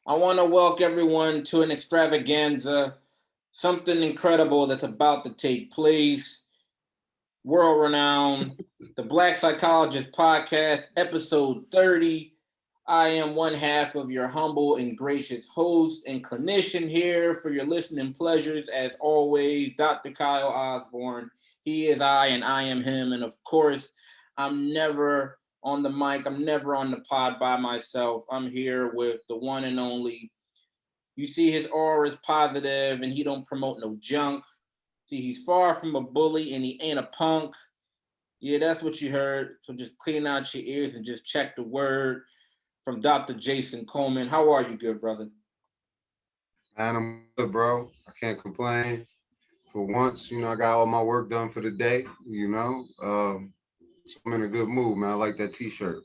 I want to welcome everyone to an extravaganza, something incredible that's about to take place. World renowned, the Black Psychologist Podcast, episode 30. I am one half of your humble and gracious host and clinician here for your listening pleasures. As always, Dr. Kyle Osborne. He is I and I am him. And of course, I'm never on the mic. I'm never on the pod by myself. I'm here with the one and only. You see his aura is positive and he don't promote no junk. See, he's far from a bully and he ain't a punk. Yeah, that's what you heard. So just clean out your ears and just check the word from Dr. Jason Coleman. How are you, good brother? Man, I'm good, bro. I can't complain. For once, I got all my work done for the day. So I'm in a good mood, man. I like that t-shirt.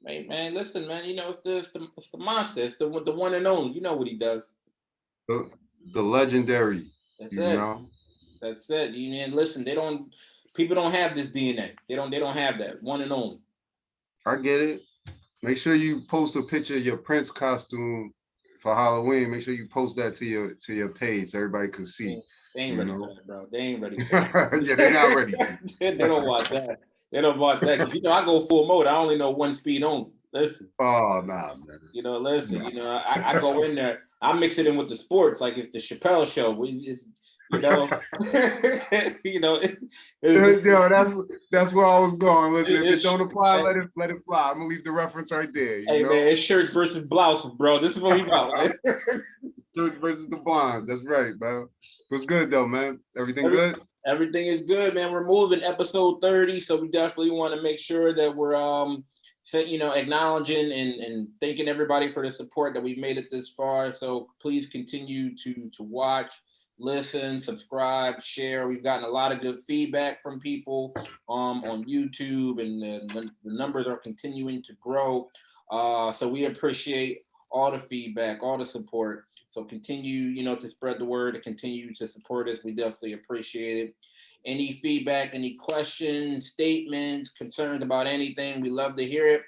Hey, man, listen, man. It's the monster. It's the one and only. You know what he does. The, the legendary, That's you it. know. That's it. And listen, people don't have this DNA. They don't have that one and only. I get it. Make sure you post a picture of your Prince costume for Halloween. Make sure you post that to your page so everybody can see, They ain't you ready for know. that, bro. They ain't ready for Yeah, they're not ready. that. They don't want that. They don't want that. 'Cause, I go full mode. I only know one speed only. Listen. Oh, nah, man. Listen, Nah. I go in there, I mix it in with the sports, like it's the Chappelle show. You know, you know, it, it, Yo, that's where I was going. Listen, if it it's, don't apply, let it fly. I'm gonna leave the reference right there. hey man, it's shirts versus blouses, bro. This is what we about, man. Church versus the Bonds. That's right, man. What's good though, man? Everything Every, good? everything is good, man. We're moving episode 30, so we definitely want to make sure that we're acknowledging and thanking everybody for the support that we've made it this far. So please continue to watch, listen, subscribe, share. We've gotten a lot of good feedback from people on YouTube, and the numbers are continuing to grow. So we appreciate all the feedback, all the support. So continue, to spread the word, to continue to support us. We definitely appreciate it. Any feedback, any questions, statements, concerns about anything, we love to hear it.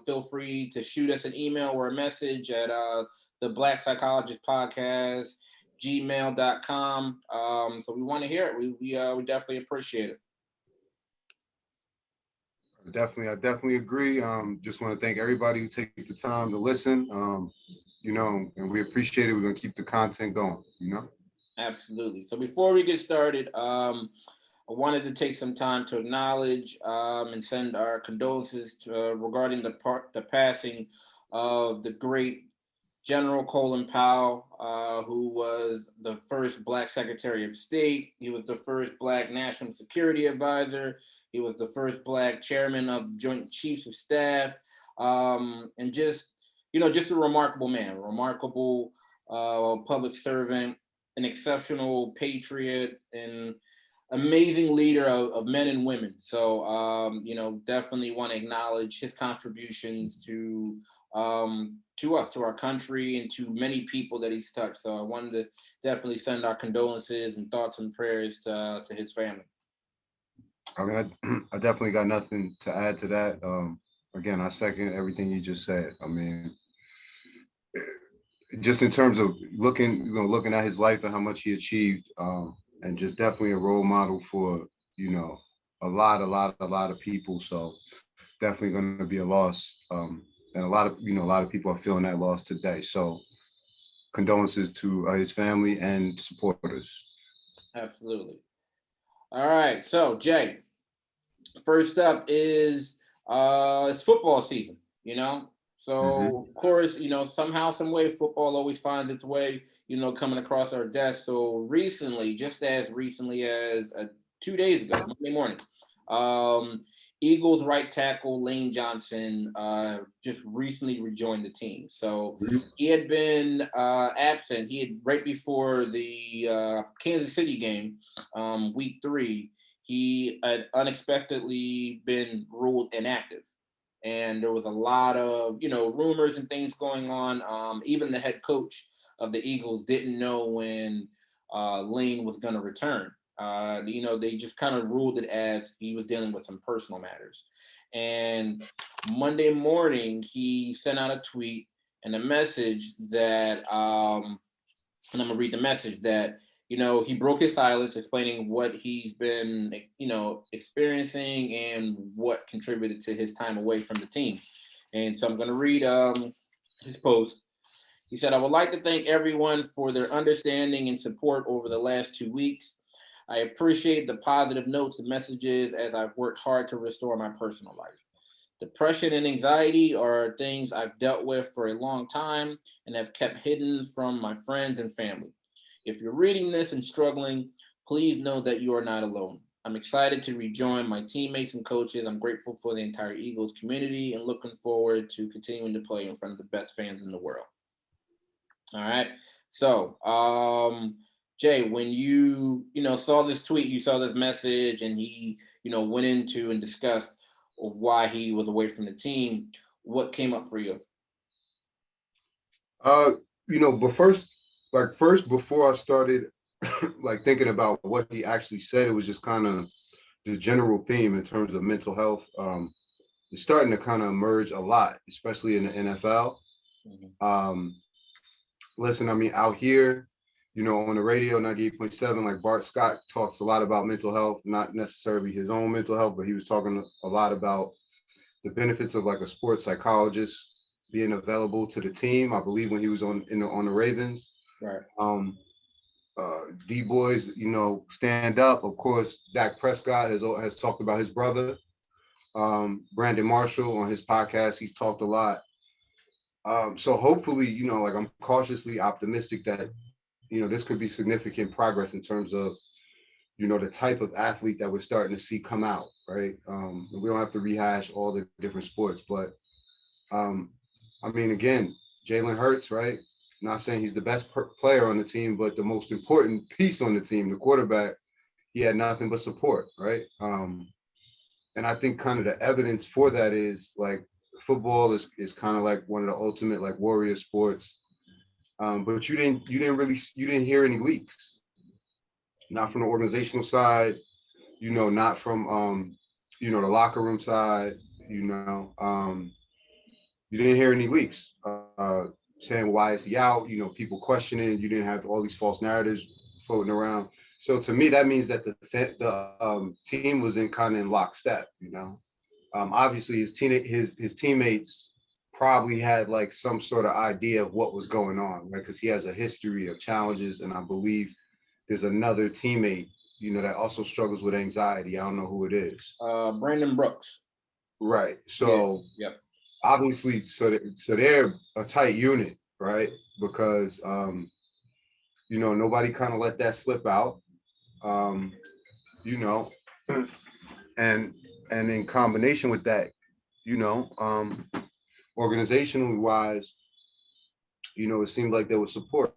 Feel free to shoot us an email or a message at the Black Psychologist Podcast, gmail.com. So we want to hear it. We definitely appreciate it. I definitely agree. Just want to thank everybody who take the time to listen. And we appreciate it. We're gonna keep the content going. Absolutely. So before we get started, I wanted to take some time to acknowledge and send our condolences regarding the passing of the great General Colin Powell, who was the first Black Secretary of State. He was the first Black National Security Advisor. He was the first Black Chairman of Joint Chiefs of Staff, and just a remarkable man, a remarkable public servant, an exceptional patriot, and amazing leader of men and women. So, definitely want to acknowledge his contributions to us, to our country, and to many people that he's touched. So I wanted to definitely send our condolences and thoughts and prayers to his family. I mean, I definitely got nothing to add to that. Again, I second everything you just said. I mean, just in terms of looking at his life and how much he achieved, and just definitely a role model for a lot of people. So definitely going to be a loss, and a lot of people are feeling that loss today. So condolences to his family and supporters. Absolutely. All right. So Jay, first up is it's football season, Mm-hmm. So of course, somehow, some way, football always finds its way, coming across our desk. So recently, just as recently as 2 days ago, Monday morning, um, Eagles right tackle Lane Johnson just recently rejoined the team. So he had been absent. He had right before the Kansas City game, week 3. He had unexpectedly been ruled inactive, and there was a lot of rumors and things going on. Even the head coach of the Eagles didn't know when Lane was going to return. They just kind of ruled it as he was dealing with some personal matters. And Monday morning, he sent out a tweet and a message that, and I'm gonna read the message that, he broke his silence, explaining what he's been, experiencing and what contributed to his time away from the team. And so I'm gonna read his post. He said, "I would like to thank everyone for their understanding and support over the last 2 weeks. I appreciate the positive notes and messages as I've worked hard to restore my personal life. Depression and anxiety are things I've dealt with for a long time and have kept hidden from my friends and family. If you're reading this and struggling, please know that you are not alone. I'm excited to rejoin my teammates and coaches. I'm grateful for the entire Eagles community and looking forward to continuing to play in front of the best fans in the world." All right. So, Jay, when saw this tweet, you saw this message, and he, went into and discussed why he was away from the team. What came up for you? Uh, but first before I started like thinking about what he actually said, it was just kind of the general theme in terms of mental health. It's starting to kind of emerge a lot, especially in the NFL. Mhm. Listen, I mean, out here, on the radio, 98.7, like Bart Scott talks a lot about mental health, not necessarily his own mental health, but he was talking a lot about the benefits of like a sports psychologist being available to the team. I believe when he was on the Ravens. Right. D boys, stand up. Of course, Dak Prescott has talked about his brother, Brandon Marshall, on his podcast. He's talked a lot. So hopefully, like I'm cautiously optimistic that, this could be significant progress in terms of, the type of athlete that we're starting to see come out, right? We don't have to rehash all the different sports, but I mean, again, Jalen Hurts, right? Not saying he's the best player on the team, but the most important piece on the team, the quarterback, he had nothing but support, right? And I think kind of the evidence for that is like football is kind of like one of the ultimate like warrior sports. But you didn't hear any leaks, not from the organizational side, not from the locker room side, you didn't hear any leaks saying why is he out, people questioning, you didn't have all these false narratives floating around. So to me, that means that the team was in kind of in lockstep, obviously his teammates probably had like some sort of idea of what was going on, right? Because he has a history of challenges, and I believe there's another teammate, that also struggles with anxiety. I don't know who it is. Brandon Brooks. Right. Yeah. So Yep. obviously, so they're a tight unit, right? Because nobody kind of let that slip out. Um, you know, and in combination with that, organizationally wise, it seemed like there was support.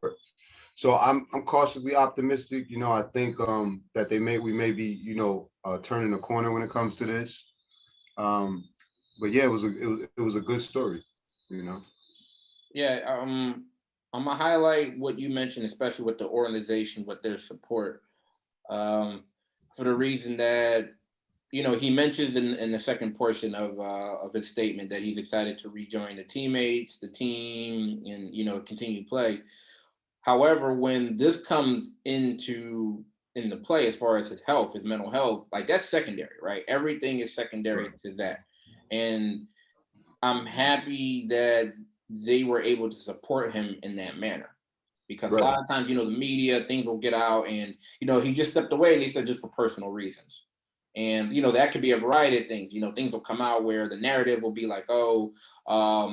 So I'm cautiously optimistic. I think that we may be, turning the corner when it comes to this. But yeah, it was a good story, Yeah. I'm gonna highlight what you mentioned, especially with the organization, with their support, um, for the reason that he mentions in the second portion of his statement that he's excited to rejoin the teammates, the team, and continue to play. However, when this comes into play as far as his health, his mental health, like that's secondary, right? Everything is secondary Right. to that. And I'm happy that they were able to support him in that manner. Because a Right. lot of times, the media, things will get out and, he just stepped away and he said just for personal reasons. And, that could be a variety of things. Things will come out where the narrative will be like, oh,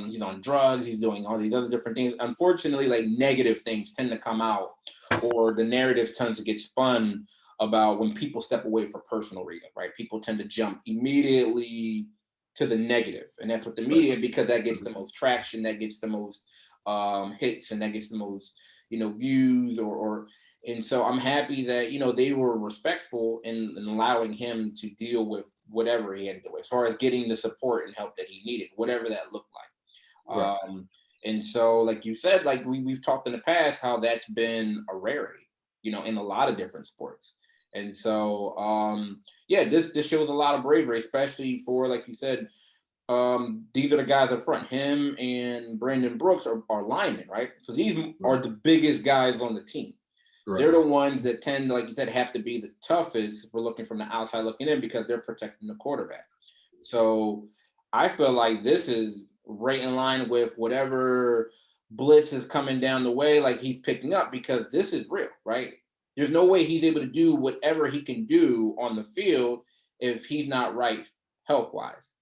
he's on drugs, he's doing all these other different things. Unfortunately, like negative things tend to come out, or the narrative tends to get spun about when people step away for personal reasons, right? People tend to jump immediately to the negative, and that's what the Right. media, because that gets the most traction, that gets the most hits, and that gets the most views, or and so I'm happy that they were respectful in allowing him to deal with whatever he had to deal with, as far as getting the support and help that he needed, whatever that looked like. Right. And so, like you said, like we've talked in the past, how that's been a rarity, in a lot of different sports. And so, yeah, this shows a lot of bravery, especially for, like you said, these are the guys up front. Him and Brandon Brooks are linemen, right? So these are the biggest guys on the team. Right. They're the ones that tend, like you said, have to be the toughest. We're looking from the outside looking in because they're protecting the quarterback. So I feel like this is right in line with whatever blitz is coming down the way, like he's picking up, because this is real, right? There's no way he's able to do whatever he can do on the field if he's not right health wise.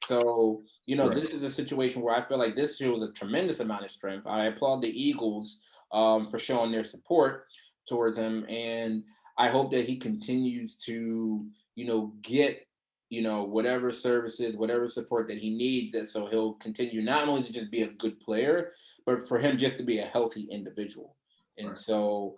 So, Right. this is a situation where I feel like this shows a tremendous amount of strength. I applaud the Eagles for showing their support towards him. And I hope that he continues to, get, whatever services, whatever support that he needs, that so he'll continue not only to just be a good player, but for him just to be a healthy individual. And Right. so,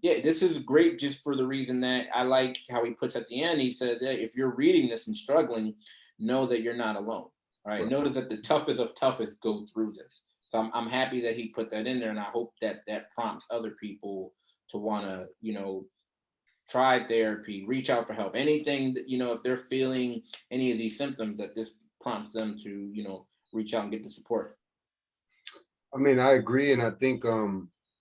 yeah, this is great just for the reason that I like how he puts at the end. He said that if you're reading this and struggling, know that you're not alone. All right. Right. Notice that the toughest of toughest go through this. So I'm happy that he put that in there, and I hope that that prompts other people to want to, try therapy, reach out for help, anything that, if they're feeling any of these symptoms, that this prompts them to, reach out and get the support. I mean, I agree, and I think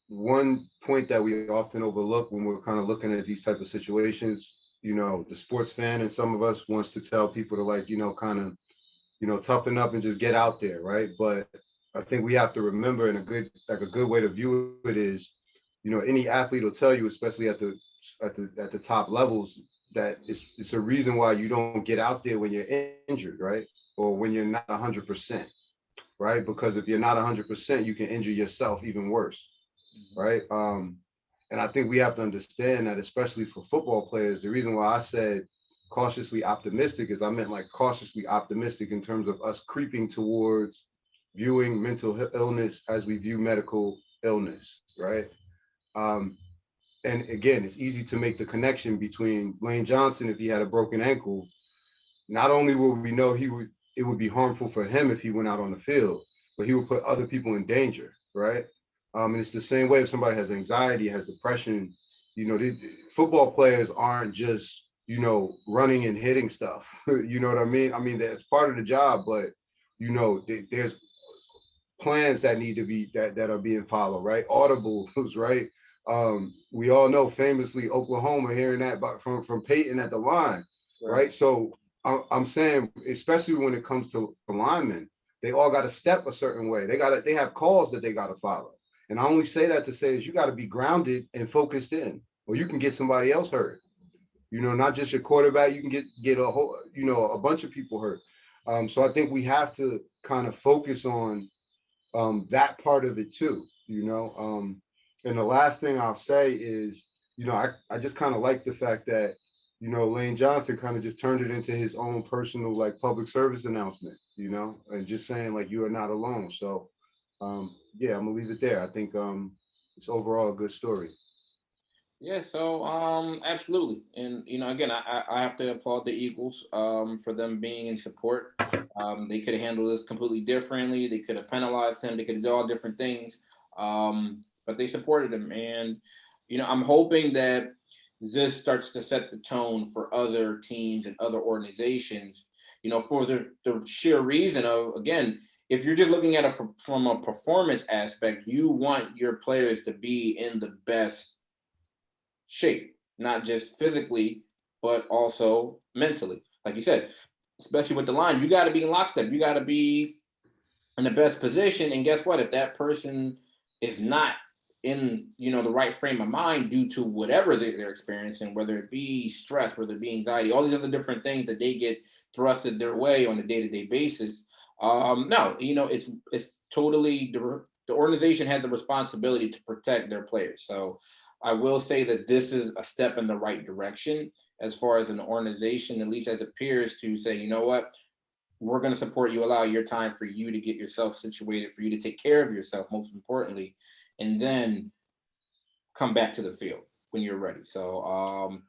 one point that we often overlook when we're kind of looking at these type of situations, the sports fan and some of us wants to tell people to, like, kind of, toughen up and just get out there, right? But I think we have to remember, and a good way to view it is, any athlete will tell you, especially at the top levels, that it's a reason why you don't get out there when you're injured, right? Or when you're not 100%, right? Because if you're not 100%, you can injure yourself even worse, right? And I think we have to understand that, especially for football players. The reason why I said cautiously optimistic is I meant like cautiously optimistic in terms of us creeping towards viewing mental illness as we view medical illness, right? Um, and again, it's easy to make the connection between Lane Johnson. If he had a broken ankle, not only will we know it would be harmful for him if he went out on the field, but he would put other people in danger, right? And it's the same way if somebody has anxiety, has depression. Football players aren't just running and hitting stuff. You know what I mean? I mean, that's part of the job, but there's plans that need to be that are being followed, right? Audibles, right? We all know famously Oklahoma hearing that from Peyton at the line, right? So I'm saying, especially when it comes to linemen, they all got to step a certain way. They have calls that they got to follow. And I only say that to say is you got to be grounded and focused in, or you can get somebody else hurt. Not just your quarterback. You can get a whole, a bunch of people hurt. So I think we have to kind of focus on that part of it too. And the last thing I'll say is, I just kind of like the fact that, Lane Johnson kind of just turned it into his own personal, like, public service announcement, and just saying, like, you are not alone. So, yeah, I'm gonna leave it there. I think it's overall a good story. Yeah, so absolutely. And again, I have to applaud the Eagles for them being in support. They could have handled this completely differently. They could have penalized him. They could have done all different things. But they supported him. And I'm hoping that this starts to set the tone for other teams and other organizations, for the sheer reason of, again, if you're just looking at it from a performance aspect, you want your players to be in the best shape, not just physically, but also mentally. Like you said, especially with the line, you got to be in lockstep. You got to be in the best position. And guess what? If that person is not in the right frame of mind due to whatever they're experiencing, whether it be stress, whether it be anxiety, all these other different things that they get thrusted their way on a day-to-day basis. No, it's totally the organization has the responsibility to protect their players. So I will say that this is a step in the right direction as far as an organization, at least as it appears, to say, you know what, we're going to support you, allow your time for you to get yourself situated, for you to take care of yourself, most importantly, and then come back to the field when you're ready. So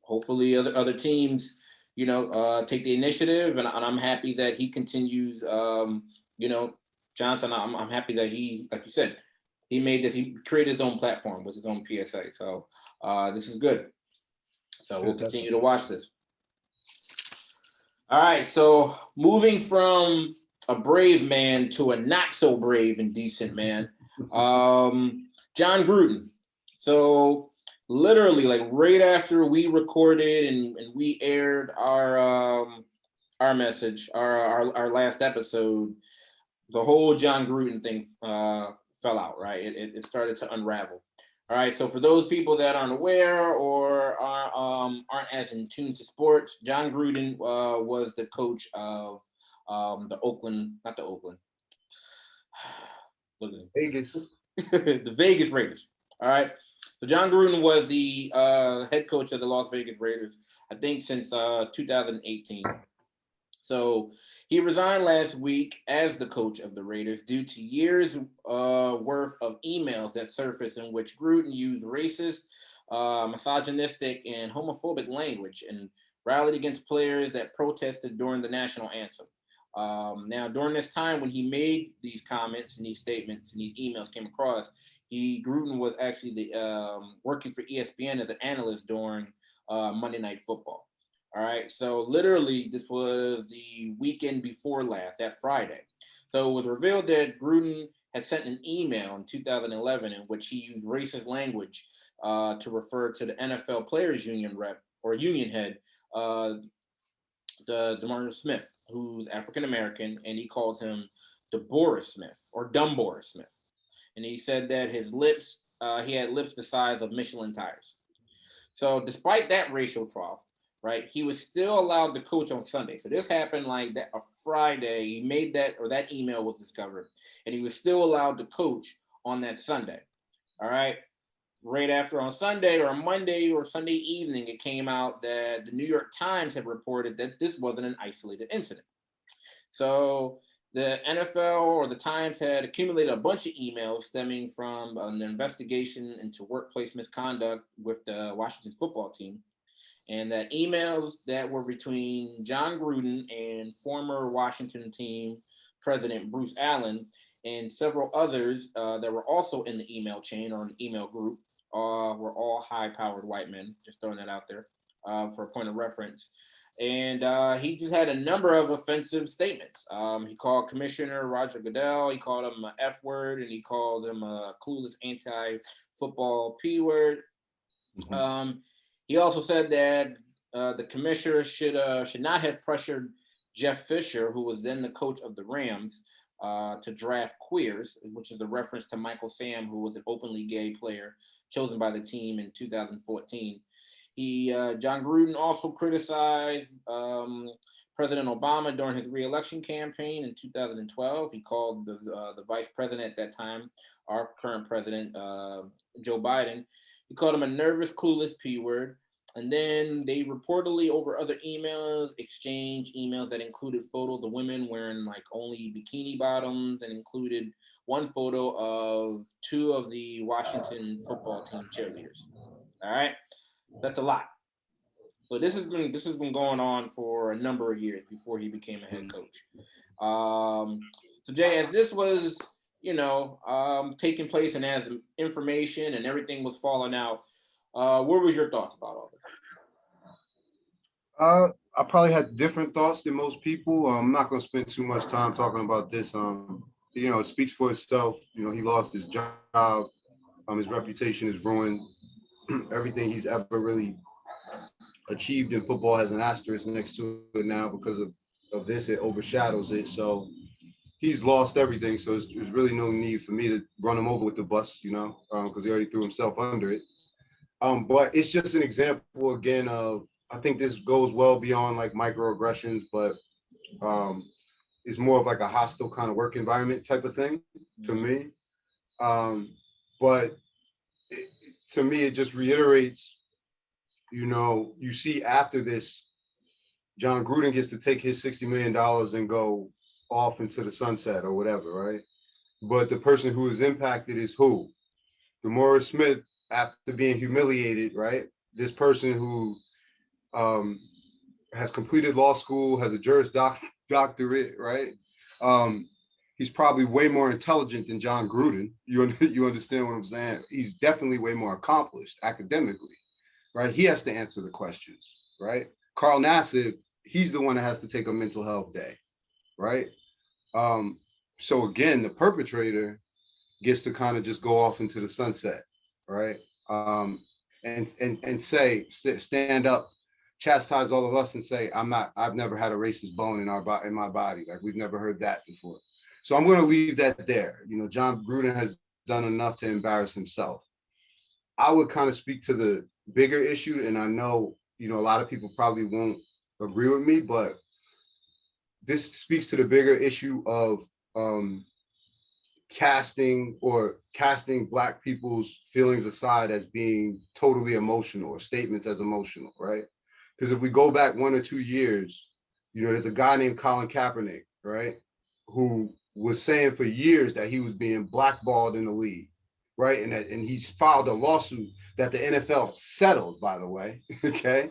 hopefully other teams, take the initiative, and I'm happy that he continues. You know, Johnson, I'm happy that he, like you said, he created his own platform with his own PSA. So this is good. So we'll Fantastic. continue to watch this. All right, so moving from a brave man to a not so brave and decent man, John Gruden. So literally, like right after we recorded and we aired our message, our last episode, the whole John Gruden thing fell out. Right, it started to unravel. All right, so for those people that aren't aware or aren't as in tune to sports, John Gruden was the coach of the Oakland, not the Oakland, look at Vegas. the Vegas Raiders. All right, so John Gruden was the head coach of the Las Vegas Raiders, I think since 2018. So he resigned last week as the coach of the Raiders due to years worth of emails that surfaced in which Gruden used racist, misogynistic, and homophobic language and rallied against players that protested during the national anthem. Now, during this time when he made these comments and these statements and these emails came across, Gruden was actually working for ESPN as an analyst during Monday Night Football. All right. So literally, this was the weekend before last, that Friday. So it was revealed that Gruden had sent an email in 2011 in which he used racist language to refer to the NFL Players Union rep or union head, uh, the DeMario Smith, who's African American, and he called him DeBoris Smith or Dumboris Smith. And he said that he had lips the size of Michelin tires. So despite that racial trough, right, he was still allowed to coach on Sunday. So this happened like that a Friday. He made that or that email was discovered, and he was still allowed to coach on that Sunday. All right. Right after on Sunday or on Monday or Sunday evening, it came out that the New York Times had reported that this wasn't an isolated incident. So the NFL or the Times had accumulated a bunch of emails stemming from an investigation into workplace misconduct with the Washington football team, and that emails that were between John Gruden and former Washington team president Bruce Allen and several others that were also in the email chain or an email group were all high-powered white men. Just throwing that out there for a point of reference. And he just had a number of offensive statements. He called Commissioner Roger Goodell, he called him an F word, and he called him a clueless anti-football P word. Mhm. He also said that the commissioner should not have pressured Jeff Fisher, who was then the coach of the Rams, to draft queers, which is a reference to Michael Sam, who was an openly gay player chosen by the team in 2014. John Gruden also criticized President Obama during his reelection campaign in 2012. He called the vice president at that time, our current president, Joe Biden. He called him a nervous, clueless P word. And then they reportedly, over other emails, exchanged emails that included photos of women wearing like only bikini bottoms and included one photo of two of the Washington football team cheerleaders. All right, that's a lot. So this has been going on for a number of years before he became a head coach. So Jay, as this was taking place and as information and everything was falling out, what was your thoughts about all this? I probably had different thoughts than most people. I'm not going to spend too much time talking about this. It speaks for itself. He lost his job. His reputation is ruined. Everything he's ever really achieved in football has an asterisk next to it now because of this. It overshadows it. So he's lost everything. So there's really no need for me to run him over with the bus, because he already threw himself under it. But it's just an example again of, I think this goes well beyond like microaggressions, but it's more of like a hostile kind of work environment type of thing to me. But to me, it just reiterates, you see after this, John Gruden gets to take his $60 million and go off into the sunset or whatever, right? But the person who is impacted is who? DeMaurice Smith, after being humiliated, right? This person who has completed law school, has a doctorate, right? Um, he's probably way more intelligent than John Gruden. You understand what I'm saying? He's definitely way more accomplished academically, right? He has to answer the questions, right? Carl Nassib, he's the one that has to take a mental health day, right? Um, so again, the perpetrator gets to kind of just go off into the sunset, right? And say, stand up, chastise all of us, and say, I've never had a racist bone in my body. Like, we've never heard that before. So I'm going to leave that there. You know, Jon Gruden has done enough to embarrass himself. I would kind of speak to the bigger issue, and I know, you know, a lot of people probably won't agree with me, but this speaks to the bigger issue of um, casting Black people's feelings aside as being totally emotional, or statements as emotional, right? Because if we go back 1 or 2 years, you know, there's a guy named Colin Kaepernick, right, who was saying for years that he was being blackballed in the league, right? And he's filed a lawsuit that the NFL settled, by the way, okay?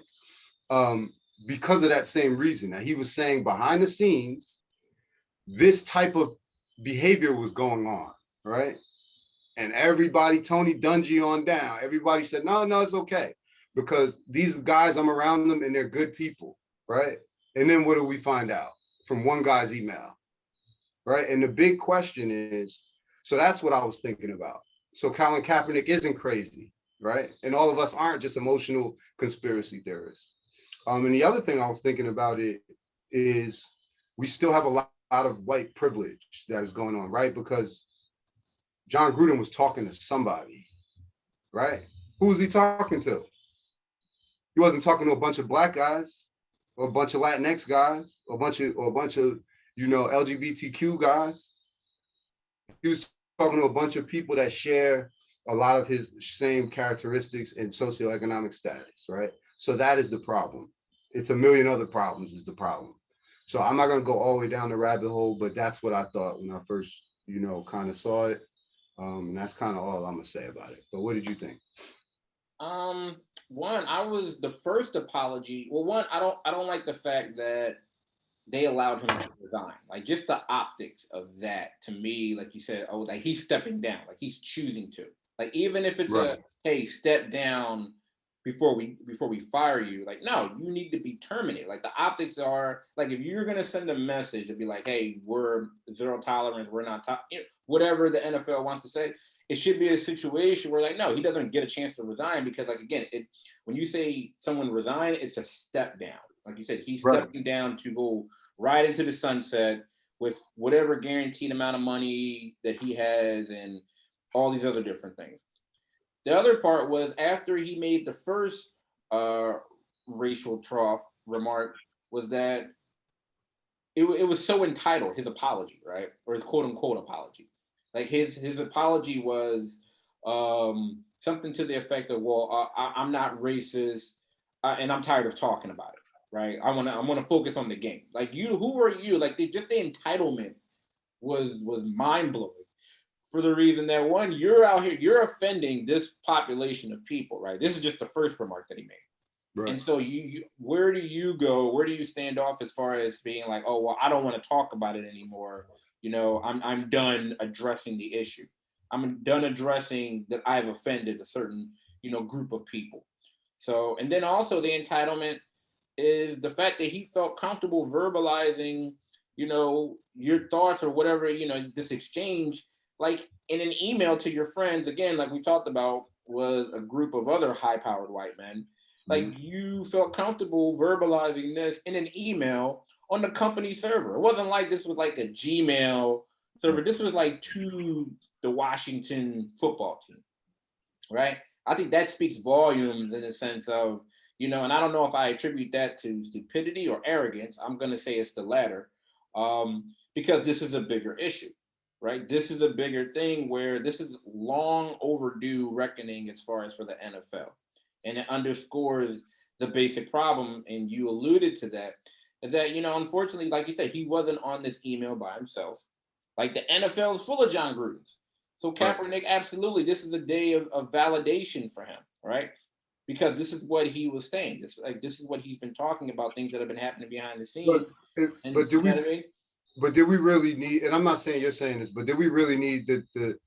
Um, because of that same reason. That he was saying behind the scenes, this type of behavior was going on, right? And everybody, Tony Dungy on down, everybody said, no, it's okay. Because these guys, I'm around them and they're good people, right? And then what do we find out? From one guy's email, right? And the big question is, so that's what I was thinking about. So Colin Kaepernick isn't crazy, right? And all of us aren't just emotional conspiracy theorists. And the other thing I was thinking about it is we still have a lot of white privilege that is going on, right? Because Jon Gruden was talking to somebody, right? Who was he talking to? He wasn't talking to a bunch of Black guys or a bunch of Latinx guys or a bunch of, you know, LGBTQ guys. He was talking to a bunch of people that share a lot of his same characteristics and socioeconomic status, right? So that is the problem. It's a million other problems is the problem. So I'm not going to go all the way down the rabbit hole, but that's what I thought when I first, you know, kind of saw it. And that's kind of all I'm going to say about it. But what did you think? One, I was the first apology. Well, one, I don't like the fact that they allowed him to resign. Like, just the optics of that, to me, like you said, oh, like he's stepping down, like he's choosing to. Like, even if it's Right. a, hey, step down before we fire you, like, no, you need to be terminated. Like, the optics are like, if you're gonna send a message and be like, hey, we're zero tolerance, we're not you know, whatever the NFL wants to say, it should be a situation where, like, no, he doesn't get a chance to resign, because, like, again, it, when you say someone resign, it's a step down. Like you said, he's Right. stepping down to go right into the sunset with whatever guaranteed amount of money that he has and all these other different things. The other part was, after he made the first uh, racial trough remark, was that it was so entitled, his apology, right? Or his quote unquote apology. Like, his apology was something to the effect of, well, I'm not racist, and I'm tired of talking about it, right? I want to focus on the game. Like, you, who are you? Like, just the entitlement was mind blowing, for the reason that, one, you're out here, you're offending this population of people, right? This is just the first remark that he made. Right. And so you, where do you go? Where do you stand off as far as being like, oh, well, I don't want to talk about it anymore. You know, I'm done addressing the issue. I'm done addressing that I've offended a certain, you know, group of people. So, and then also the entitlement is the fact that he felt comfortable verbalizing, you know, your thoughts or whatever, you know, this exchange, like in an email to your friends, again, like we talked about, was a group of other high powered white men. Like, Mhm. you felt comfortable verbalizing this in an email on the company server. It wasn't like this was like a Gmail server. This was like to the Washington football team, right? I think that speaks volumes in the sense of, you know, and I don't know if I attribute that to stupidity or arrogance. I'm going to say it's the latter, because this is a bigger issue, right? This is a bigger thing where this is long overdue reckoning as far as for the NFL. And it underscores the basic problem, and you alluded to that, is that, you know, unfortunately, like you said, he wasn't on this email by himself. Like, the NFL is full of Jon Grudens. So Right. Kaepernick, absolutely, this is a day of validation for him, right? Because this is what he was saying. This is what he's been talking about, things that have been happening behind the But scenes. it, And but do you know we what I mean? but did we really need, and I'm not saying you're saying this, but did we really need the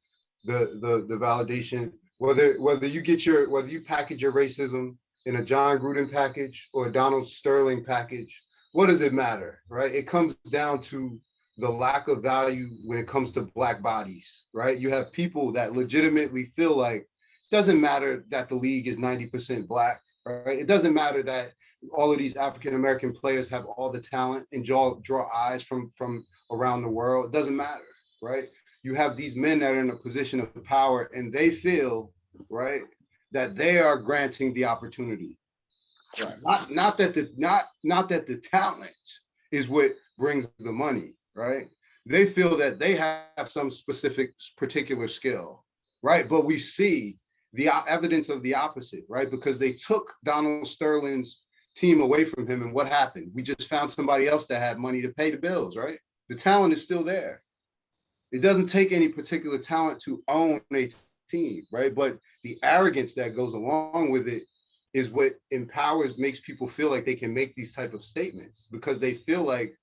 validation? Whether you get whether you package your racism in a Jon Gruden package or a Donald Sterling package, what does it matter, right? It comes down to the lack of value when it comes to Black bodies, right? You have people that legitimately feel like it doesn't matter that the league is 90% Black, right? It doesn't matter that all of these African American players have all the talent and draw eyes from around the world. It doesn't matter, right? You have these men that are in a position of power and they feel, right, that they are granting the opportunity. Right. Not that the talent is what brings the money, right? They feel that they have some specific particular skill, right? But we see the evidence of the opposite, right? Because they took Donald Sterling's team away from him, and what happened? We just found somebody else that had money to pay the bills, right? The talent is still there. It doesn't take any particular talent to own a team, right? But the arrogance that goes along with it is what makes people feel like they can make these type of statements because they feel like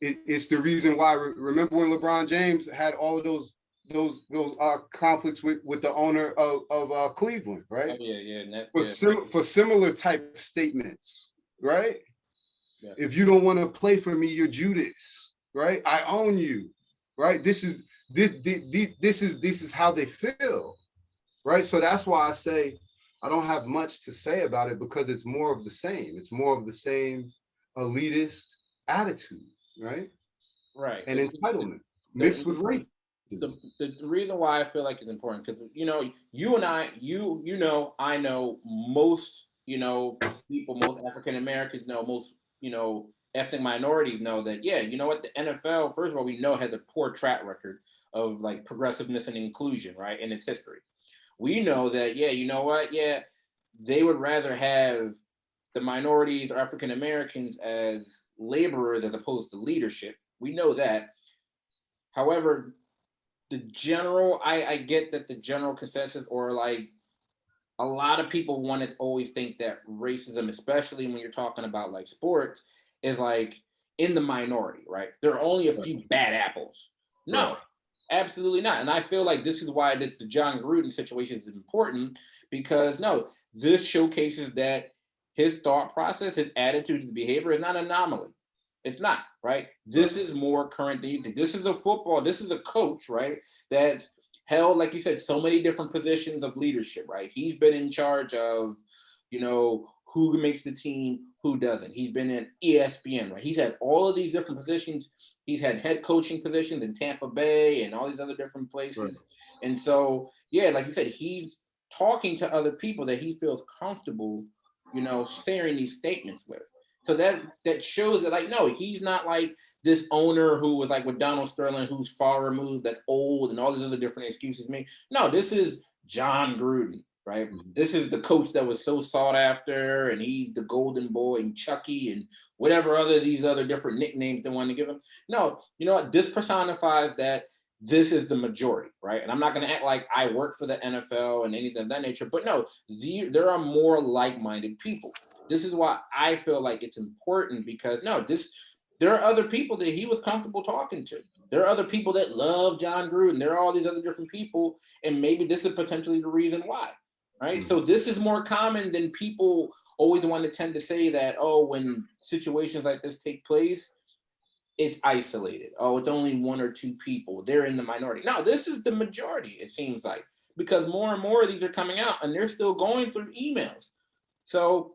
it's the reason why. Remember when LeBron James had all of those conflicts with the owner of Cleveland, right? Oh, yeah. For similar type statements, right? Yeah. If you don't want to play for me, you're Judas, right? I own you, right? This is how they feel, right? So that's why I say I don't have much to say about it because it's more of the same. It's more of the same elitist attitude, right? Right. And entitlement The, mixed with racism. the reason why I feel like it's important because you and I, I know most people, most African Americans know, most ethnic minorities know that what, the NFL, first of all, we know has a poor track record of like progressiveness and inclusion, right, in its history. We know that they would rather have the minorities or African Americans as laborers as opposed to leadership. We know that. However, I get that the general consensus, or like a lot of people want to always think that racism, especially when you're talking about like sports, is like in the minority, right? There are only a few bad apples. No, Right. absolutely not. And I feel like this is why the John Gruden situation is important because no, this showcases that his thought process, his attitude, his behavior is not an anomaly. It's not, right? This is more current than you think. This is this is a coach, right? That's held, like you said, so many different positions of leadership, right? He's been in charge of, who makes the team, who doesn't. He's been in ESPN, right? He's had all of these different positions. He's had head coaching positions in Tampa Bay and all these other different places. Right. And so, yeah, like you said, he's talking to other people that he feels comfortable, sharing these statements with. So that shows that, like, no, he's not like this owner who was like with Donald Sterling, who's far removed, that's old, and all these other different excuses. No, this is Jon Gruden, right? Mm-hmm. This is the coach that was so sought after, and he's the golden boy and Chucky and whatever these other different nicknames they want to give him. No, you know what? This personifies that this is the majority, right? And I'm not going to act like I work for the NFL and anything of that nature, but no, there are more like-minded people. This is why I feel like it's important because there are other people that he was comfortable talking to. There are other people that love Jon Gruden. There are all these other different people, and maybe this is potentially the reason why, right? Mm-hmm. So this is more common than people always want to tend to say that, when situations like this take place, it's isolated. It's only one or two people. They're in the minority. No, this is the majority, it seems like, because more and more of these are coming out, and they're still going through emails. So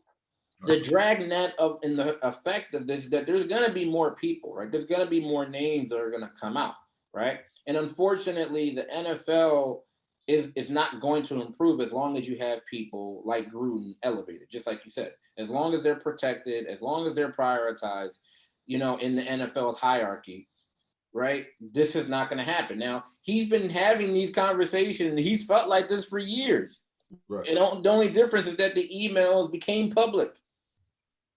the dragnet and the effect of this is that there's going to be more people, right? There's going to be more names that are going to come out, right? And unfortunately, the NFL is not going to improve as long as you have people like Gruden elevated, just like you said. As long as they're protected, as long as they're prioritized, in the NFL's hierarchy, right? This is not going to happen. Now, he's been having these conversations, and he's felt like this for years. Right. And the only difference is that the emails became public.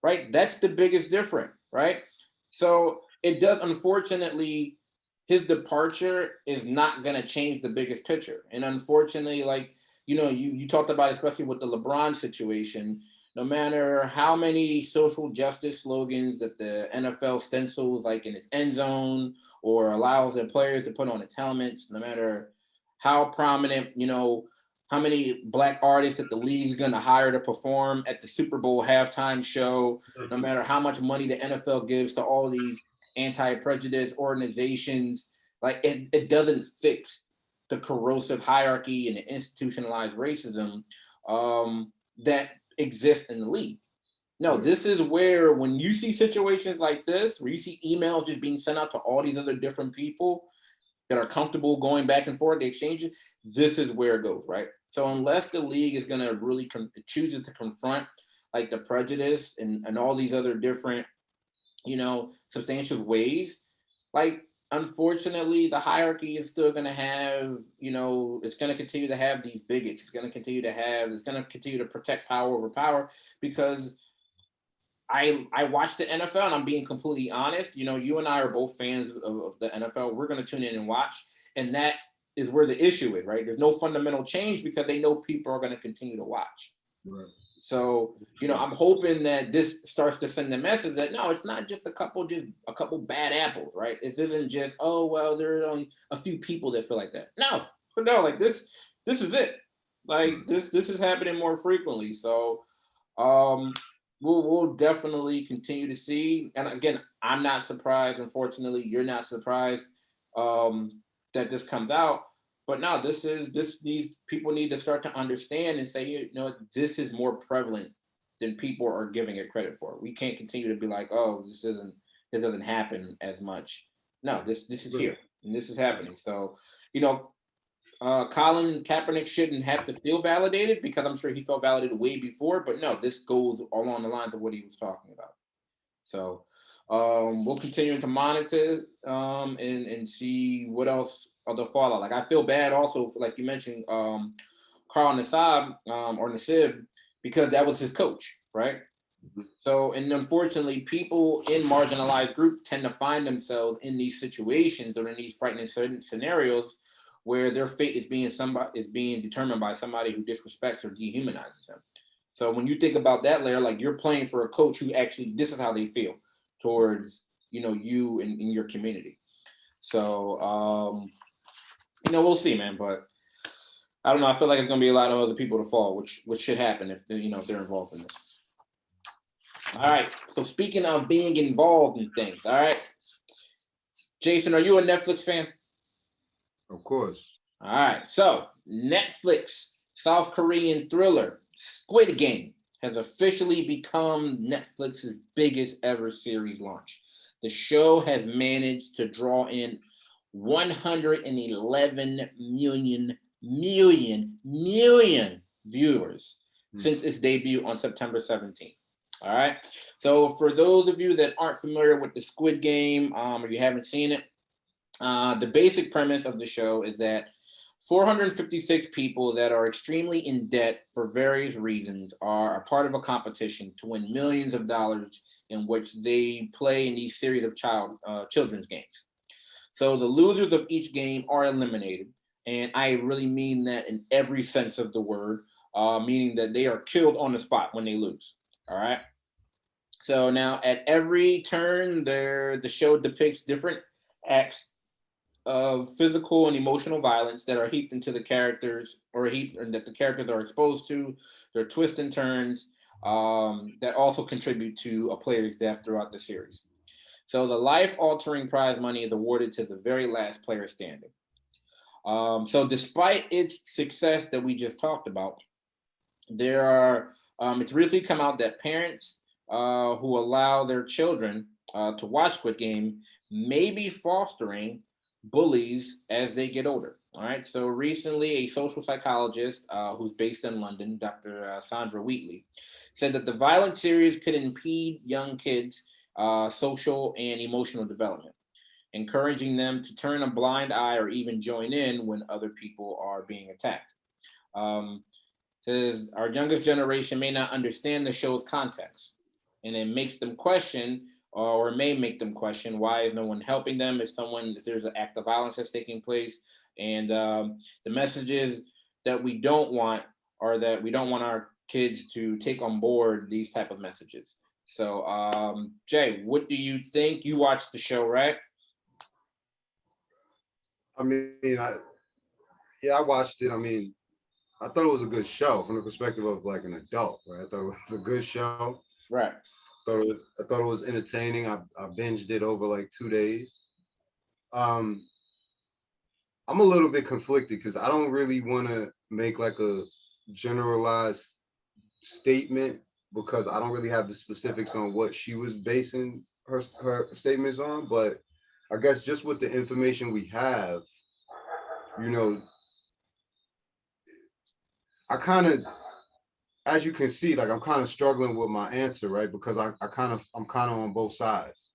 Right? That's the biggest difference, right? So it does, unfortunately, his departure is not going to change the biggest picture. And unfortunately, like, you talked about, especially with the LeBron situation, no matter how many social justice slogans that the NFL stencils like in its end zone or allows their players to put on its helmets, no matter how prominent, how many black artists that the league's going to hire to perform at the Super Bowl halftime show, no matter how much money the NFL gives to all these anti-prejudice organizations. Like it doesn't fix the corrosive hierarchy and the institutionalized racism that exists in the league. No, this is where when you see situations like this, where you see emails just being sent out to all these other different people that are comfortable going back and forth, the exchanges, this is where it goes, right? So unless the league is going to really chooses to confront like the prejudice and all these other different, substantial ways, like unfortunately the hierarchy is still going to have, it's going to continue to have these bigots. It's going to continue to protect power over power because I watch the NFL and I'm being completely honest. You and I are both fans of the NFL. We're going to tune in and watch. And that is where the issue is, right? There's no fundamental change because they know people are going to continue to watch. Right. So, I'm hoping that this starts to send the message that no, it's not just a couple bad apples, right? This isn't just, oh, well, there are only a few people that feel like that. No, like this is it. Like this is happening more frequently. So, we'll definitely continue to see. And again, I'm not surprised. Unfortunately, you're not surprised that this comes out. But no, these people need to start to understand and say, this is more prevalent than people are giving it credit for. We can't continue to be like, oh, this doesn't happen as much. No, this is here and this is happening. So, Colin Kaepernick shouldn't have to feel validated because I'm sure he felt validated way before. But no, this goes along the lines of what he was talking about. So we'll continue to monitor and see what else of the fallout. Like I feel bad also, like you mentioned, Carl Nassib or Nassib, because that was his coach, right? So, and unfortunately, people in marginalized groups tend to find themselves in these situations or in these frightening certain scenarios where their fate is being determined by somebody who disrespects or dehumanizes them. So when you think about that layer, like you're playing for a coach who actually, this is how they feel towards, you and in your community. So, we'll see, man. But I don't know. I feel like it's going to be a lot of other people to fall, which should happen if they're involved in this. All right. So speaking of being involved in things, all right. Jason, are you a Netflix fan? Of course. All right. So Netflix South Korean thriller Squid Game has officially become Netflix's biggest ever series launch. The show has managed to draw in 111 million viewers since its debut on September 17th. All right. So for those of you that aren't familiar with the Squid Game, or you haven't seen it, the basic premise of the show is that 456 people that are extremely in debt for various reasons are a part of a competition to win millions of dollars in which they play in these series of children's games. So the losers of each game are eliminated. And I really mean that in every sense of the word, meaning that they are killed on the spot when they lose. All right. So now at every turn, the show depicts different acts of physical and emotional violence that are heaped into the characters or that the characters are exposed to. There are twists and turns that also contribute to a player's death throughout the series. So the life-altering prize money is awarded to the very last player standing. So despite its success that we just talked about, it's recently come out that parents who allow their children to watch Squid Game may be fostering bullies as they get older. All right. So recently, a social psychologist who's based in London, Dr. Sandra Wheatley, said that the violent series could impede young kids' social and emotional development, encouraging them to turn a blind eye or even join in when other people are being attacked. Says our youngest generation may not understand the show's context, and it makes them question or may make them question why is no one helping them? If there's an act of violence that's taking place, and the messages that we don't want are that we don't want our kids to take on board these type of messages. So, Jay, what do you think? You watched the show, right? I mean, I watched it. I mean, I thought it was a good show from the perspective of like an adult, right? I thought it was a good show. Right. I thought it was entertaining. I binged it over like 2 days. Um, I'm a little bit conflicted because I don't really want to make like a generalized statement because I don't really have the specifics on what she was basing her statements on. But I guess just with the information we have, you know, I kind of, as you can see, like I'm kind of struggling with my answer, right? Because I'm kind of on both sides.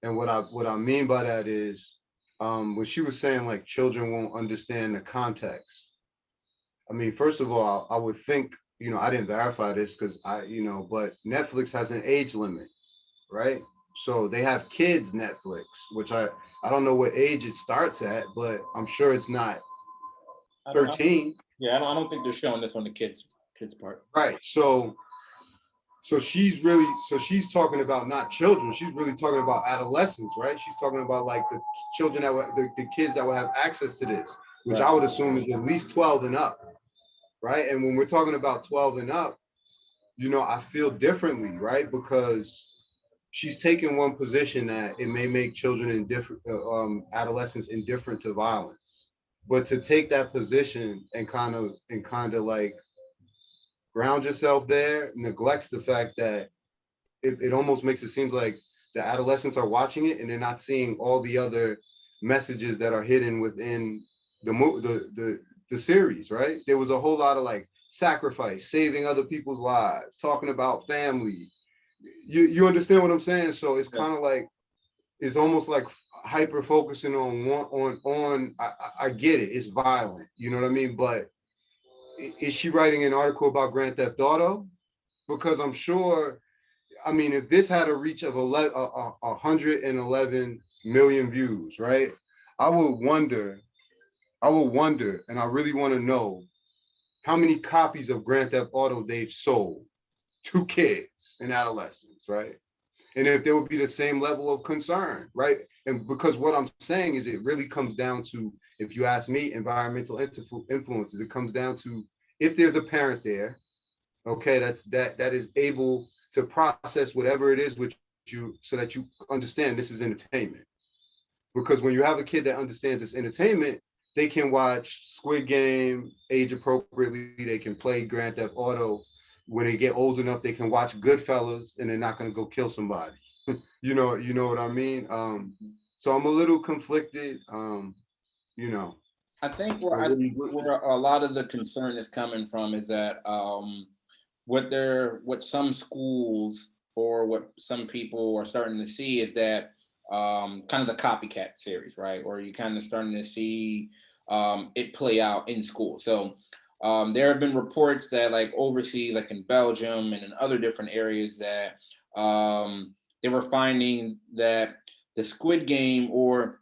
And what I mean by that is when she was saying like children won't understand the context. I mean, first of all, I would think, I didn't verify this because but Netflix has an age limit, right? So they have kids Netflix, which I don't know what age it starts at, but I'm sure it's not I don't, 13. yeah, I don't think they're showing this on the kids part. Right. So she's talking about not children, she's really talking about adolescents, right? She's talking about like the children the kids that will have access to this, which Right. I would assume is at least 12 and up, right? And when we're talking about 12 and up, I feel differently, right? Because she's taking one position that it may make children indifferent, adolescents indifferent to violence. But to take that position and kind of like ground yourself there neglects the fact that it almost makes it seem like the adolescents are watching it and they're not seeing all the other messages that are hidden within the series, right? There was a whole lot of like sacrifice, saving other people's lives, talking about family. You understand what I'm saying? So it's Yeah. kind of like it's almost like hyper focusing on one on I get it, it's violent, you know what I mean? But is she writing an article about Grand Theft Auto? Because I'm sure, I mean, if this had a reach of 111 million views, right? I would wonder, and I really want to know how many copies of Grand Theft Auto they've sold to kids and adolescents, right? And if there would be the same level of concern, right? And because what I'm saying is it really comes down to, if you ask me, environmental influences. It comes down to if there's a parent there, okay, that is able to process whatever it is with you so that you understand this is entertainment. Because when you have a kid that understands it's entertainment, they can watch Squid Game age appropriately. They can play Grand Theft Auto. When they get old enough, they can watch Goodfellas, and they're not going to go kill somebody. You know what I mean. So I'm a little conflicted. You know, I really, Where a lot of the concern is coming from is that what some schools or what some people are starting to see is that kind of the copycat series, right? Or you kind of starting to see it play out in school. So there have been reports that like overseas, like in Belgium and in other different areas, that they were finding that the Squid Game, or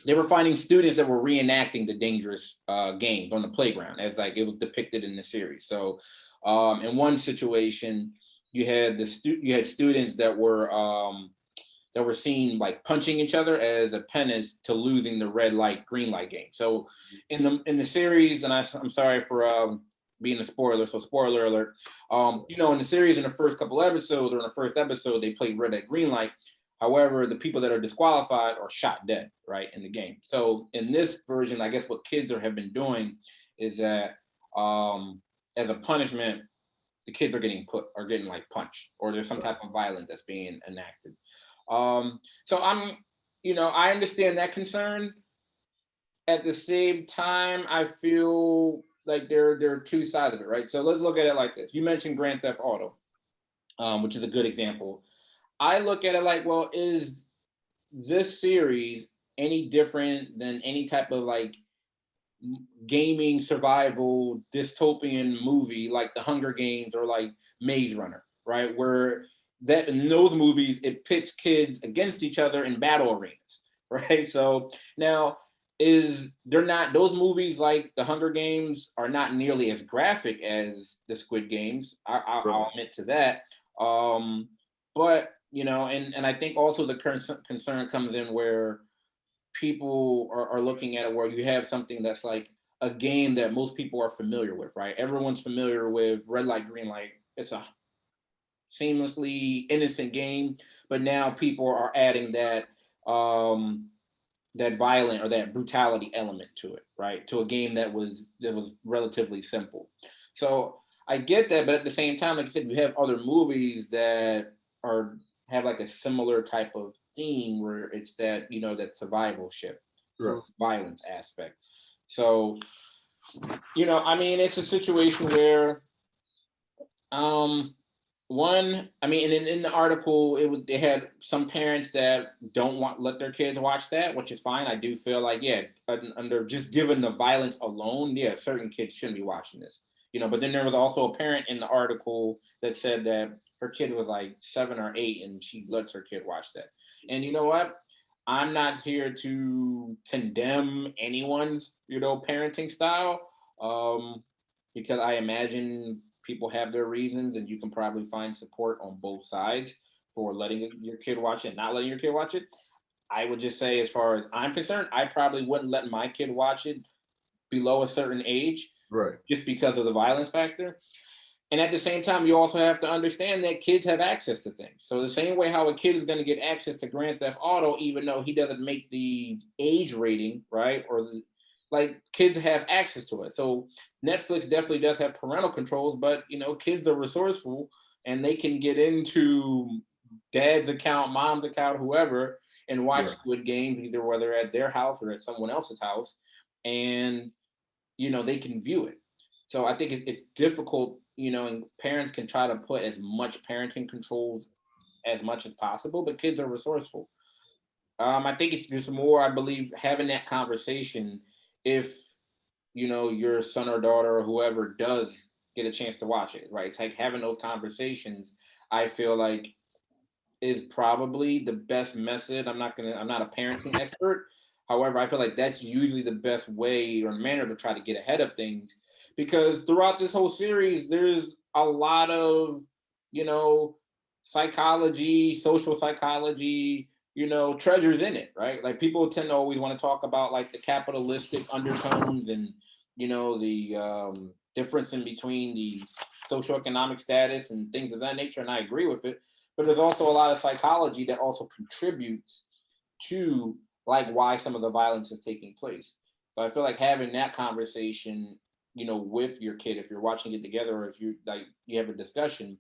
they were finding students that were reenacting the dangerous games on the playground as like it was depicted in the series. So in one situation, you had students that were seen like punching each other as a penance to losing the red light green light game. So in the series, and I'm sorry for being a spoiler, so spoiler alert. In the series, in the first couple episodes, or in the first episode, they played red light green light. However, the people that are disqualified are shot dead, right, in the game. So in this version, I guess what kids have been doing is that as a punishment, the kids are getting like punched, or there's some type of violence that's being enacted. So I understand that concern. At the same time, I feel like there are two sides of it, right? So let's look at it like this. You mentioned Grand Theft Auto, which is a good example. I look at it like, well, is this series any different than any type of like gaming survival dystopian movie like The Hunger Games or like Maze Runner, right? Where that in those movies it pits kids against each other in battle arenas, right? So now is they're not those movies like The Hunger Games are not nearly as graphic as the Squid Games. I'll right. admit to that. But and I think also the concern comes in where people are looking at it where you have something that's like a game that most people are familiar with, right? Everyone's familiar with red light, green light. It's a seamlessly innocent game, but now people are adding um, that violent or that brutality element to it, right? To a game that was relatively simple. So I get that, but at the same time, like I said, you have other movies that are have like a similar type of theme where it's that that survivalship Right. violence aspect. So I mean, it's a situation where um one, I mean, and in the article, they had some parents that don't want let their kids watch that, which is fine. I do feel like, yeah, under just given the violence alone, yeah, certain kids shouldn't be watching this, But then there was also a parent in the article that said that her kid was like 7 or 8, and she lets her kid watch that. And you know what? I'm not here to condemn anyone's, parenting style, um, because I imagine people have their reasons, and you can probably find support on both sides for letting your kid watch it, not letting your kid watch it. I would just say, as far as I'm concerned, I probably wouldn't let my kid watch it below a certain age, Right. just because of the violence factor. And at the same time, you also have to understand that kids have access to things. So the same way how a kid is going to get access to Grand Theft Auto, even though he doesn't make the age rating, right? Like kids have access to it. So Netflix definitely does have parental controls, but kids are resourceful, and they can get into dad's account, mom's account, whoever, and watch Right. Squid Games, either whether at their house or at someone else's house, and they can view it. So I think it's difficult, and parents can try to put as much parenting controls as much as possible, but kids are resourceful. I think it's just more, I believe, having that conversation if your son or daughter or whoever does get a chance to watch it, right? It's like having those conversations. I feel like is probably the best method. I'm not a parenting expert. However, I feel like that's usually the best way or manner to try to get ahead of things, because throughout this whole series, there's a lot of, you know, psychology, social psychology, treasures in it, right? Like people tend to always want to talk about like the capitalistic undertones and, the difference in between the socioeconomic status and things of that nature. And I agree with it, but there's also a lot of psychology that also contributes to like why some of the violence is taking place. So I feel like having that conversation, with your kid, if you're watching it together, or if you have a discussion,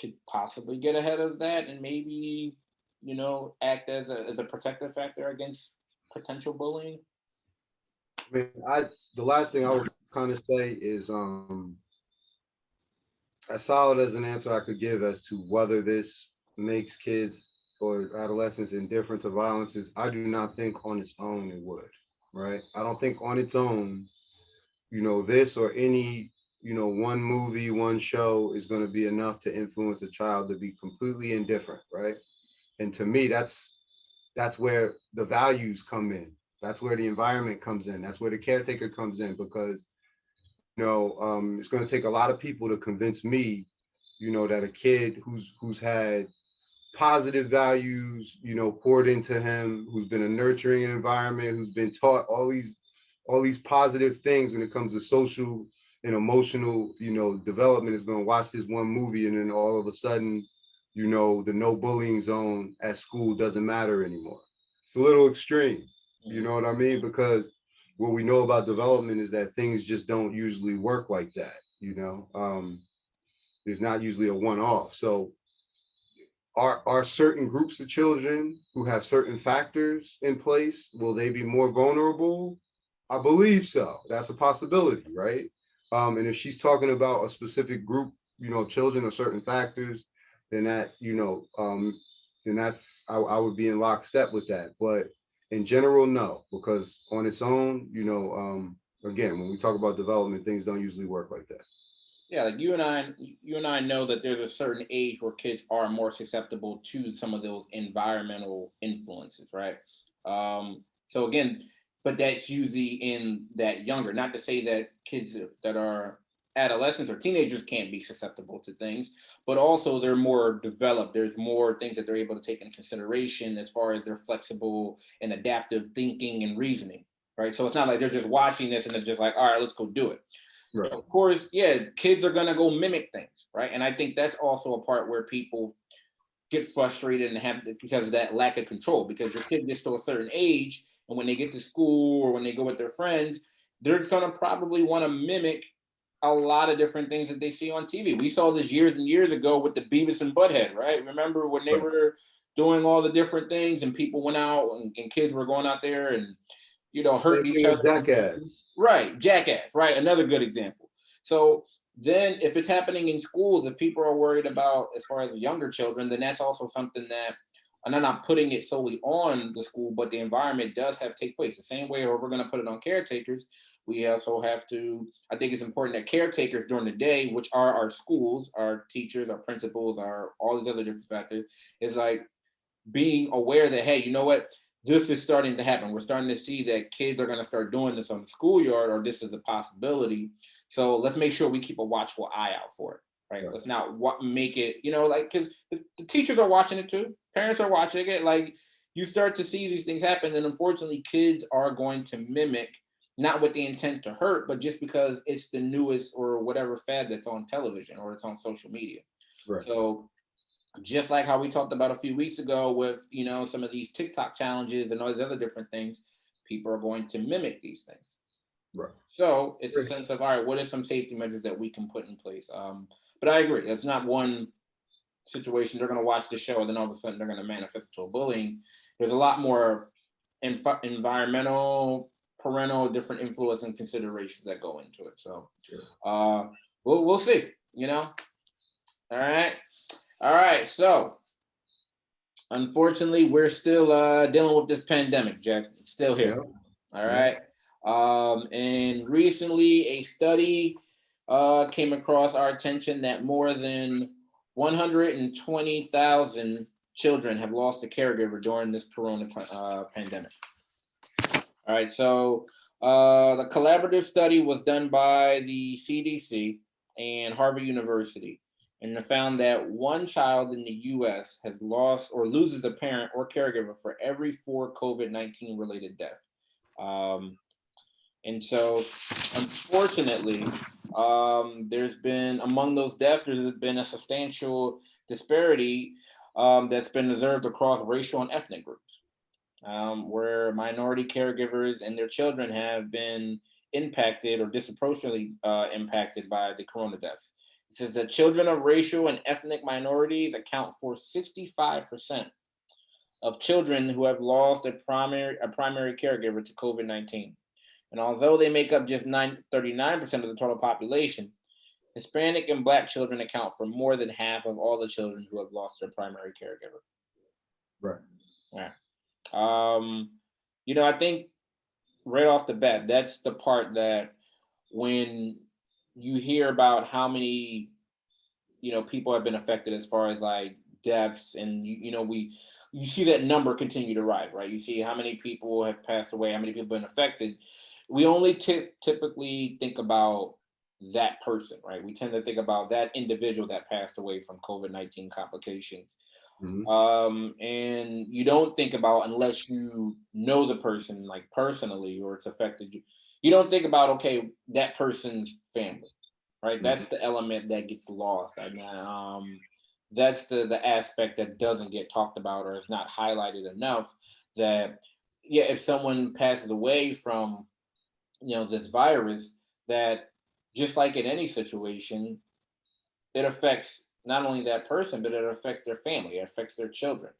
could possibly get ahead of that and maybe, act as a protective factor against potential bullying. I mean, the last thing I would kind of say is as solid as an answer I could give as to whether this makes kids or adolescents indifferent to violences, I do not think on its own it would, right? I don't think on its own, this or any, one movie, one show is going to be enough to influence a child to be completely indifferent, right? And to me, that's where the values come in. That's where the environment comes in. That's where the caretaker comes in, because it's going to take a lot of people to convince me, that a kid who's had positive values, poured into him, who's been a nurturing environment, who's been taught all these positive things when it comes to social and emotional, development, is going to watch this one movie, and then all of a sudden, the no bullying zone at school doesn't matter anymore. It's a little extreme, you know what I mean? Because what we know about development is that things just don't usually work like that. There's not usually a one-off. So are certain groups of children who have certain factors in place, will they be more vulnerable? I believe so. That's a possibility, right? And if she's talking about a specific group, children or certain factors, then I would be in lockstep with that. But in general, no, because on its own, again, when we talk about development, things don't usually work like that. Yeah, like you and I know that there's a certain age where kids are more susceptible to some of those environmental influences, right? So again, but that's usually in that younger. Not to say that kids that are adolescents or teenagers can't be susceptible to things, but also they're more developed. There's more things that they're able to take into consideration as far as their flexible and adaptive thinking and reasoning. right? So it's not like they're just watching this and they're just like, all right, let's go do it. Right. Of course, yeah, kids are gonna go mimic things, right? And I think that's also a part where people get frustrated and have because of that lack of control. Because your kid gets to a certain age, and when they get to school or when they go with their friends, they're gonna probably want to mimic a lot of different things that they see on TV. We saw this years and years ago with the Beavis and Butthead, right? Remember when they Right. were doing all the different things and people went out and kids were going out there and Same hurting each thing with other. Jackass. Right, Jackass, right? Another good example. So then if it's happening in schools, if people are worried about as far as the younger children, then that's also something that, and I'm not putting it solely on the school, but the environment does have to take place. The same way, or we're going to put it on caretakers, we also have to, I think it's important that caretakers during the day, which are our schools, our teachers, our principals, our all these other different factors, is like being aware that, hey, you know what, this is starting to happen. We're starting to see that kids are going to start doing this on the schoolyard, or this is a possibility. So let's make sure we keep a watchful eye out for it, right? Right. Let's not make it, like, because the teachers are watching it too, parents are watching it. Like, you start to see these things happen, and unfortunately, kids are going to mimic, not with the intent to hurt, but just because it's the newest or whatever fad that's on television or it's on social media. Right. So just like how we talked about a few weeks ago with some of these TikTok challenges and all these other different things, people are going to mimic these things. Right. So it's a Right. sense of, all right, what are some safety measures that we can put in place? But I agree, it's not one situation they're going to watch the show and then all of a sudden they're going to manifest into a bullying. There's a lot more environmental, parental, different influence and considerations that go into it. So we'll see. All right. All right, so unfortunately, we're still dealing with this pandemic, Jack. It's still here. Yeah. All Yeah. right. And recently, a study came across our attention that more than 120,000 children have lost a caregiver during this corona pandemic. All right, so the collaborative study was done by the CDC and Harvard University, and they found that one child in the US has lost or loses a parent or caregiver for every 4 COVID-19 related deaths. And so, unfortunately, there's been, among those deaths, there's been a substantial disparity that's been observed across racial and ethnic groups, where minority caregivers and their children have been impacted or disproportionately impacted by the corona deaths. It says that children of racial and ethnic minorities account for 65% of children who have lost a primary caregiver to COVID-19. And although they make up just 39% of the total population, Hispanic and Black children account for more than half of all the children who have lost their primary caregiver. Right. Yeah. I think right off the bat, that's the part that when you hear about how many, people have been affected as far as like deaths, and you see that number continue to rise, right? You see how many people have passed away, how many people have been affected. We only typically think about that person, right? We tend to think about that individual that passed away from COVID-19 complications. Mhm. And you don't think about, unless you know the person like personally or it's affected you, you don't think about, okay, that person's family, right? Mhm. That's the element that gets lost. That's the aspect that doesn't get talked about or is not highlighted enough. That, yeah, if someone passes away from this virus, that just like in any situation, it affects not only that person, but it affects their family, it affects their children.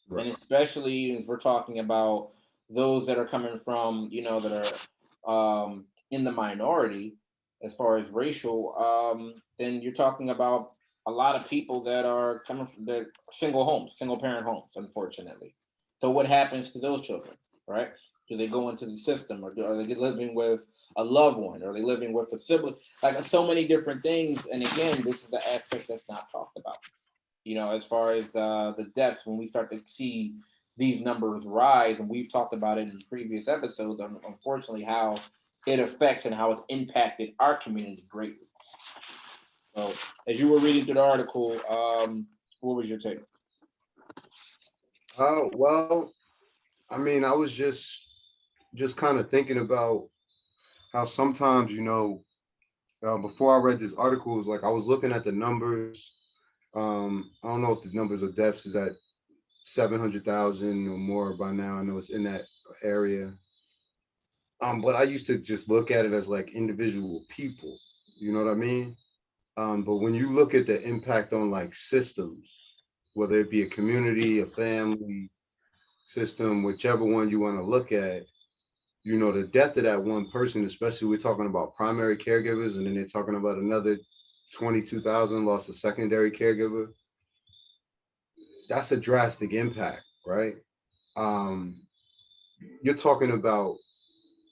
Right. And especially if we're talking about those that are coming from, that are in the minority as far as racial, then you're talking about a lot of people that are coming from the single parent homes, unfortunately. So what happens to those children, right? Do they go into the system, or are they living with a loved one? Or are they living with a sibling? Like, so many different things. And again, this is the aspect that's not talked about. As far as the deaths, when we start to see these numbers rise, and we've talked about it in previous episodes, unfortunately, how it affects and how it's impacted our community greatly. So, as you were reading through the article, what was your take? Well, I mean, I was just just kind of thinking about how sometimes, before I read this article, it was like I was looking at the numbers. I don't know if the numbers of deaths is at 700,000 or more by now. I know it's in that area. But I used to just look at it as like individual people. You know what I mean? But when you look at the impact on like systems, whether it be a community, a family system, whichever one you want to look at, the death of that one person, especially we're talking about primary caregivers, and then they're talking about another 22,000 lost a secondary caregiver. That's a drastic impact, right? Um, you're talking about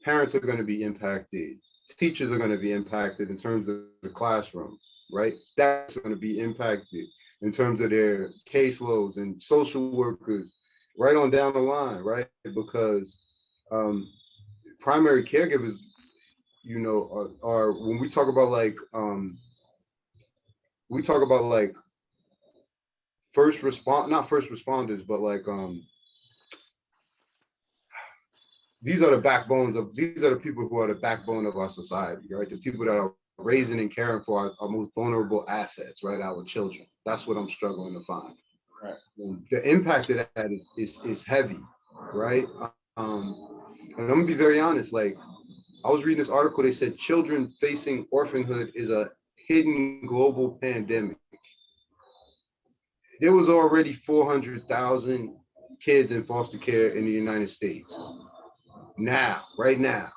parents are going to be impacted, teachers are going to be impacted in terms of the classroom, right? That's going to be impacted in terms of their caseloads and social workers, right on down the line, right? Because um, primary caregivers, are when we talk about like not first responders, but like these are the people who are the backbone of our society, right? The people that are raising and caring for our most vulnerable assets, right? Our children. That's what I'm struggling to find. Right. The impact of that is heavy, right? And I'm gonna be very honest. Like I was reading this article, they said children facing orphanhood is a hidden global pandemic. There was already 400,000 kids in foster care in the United States. Now, right now,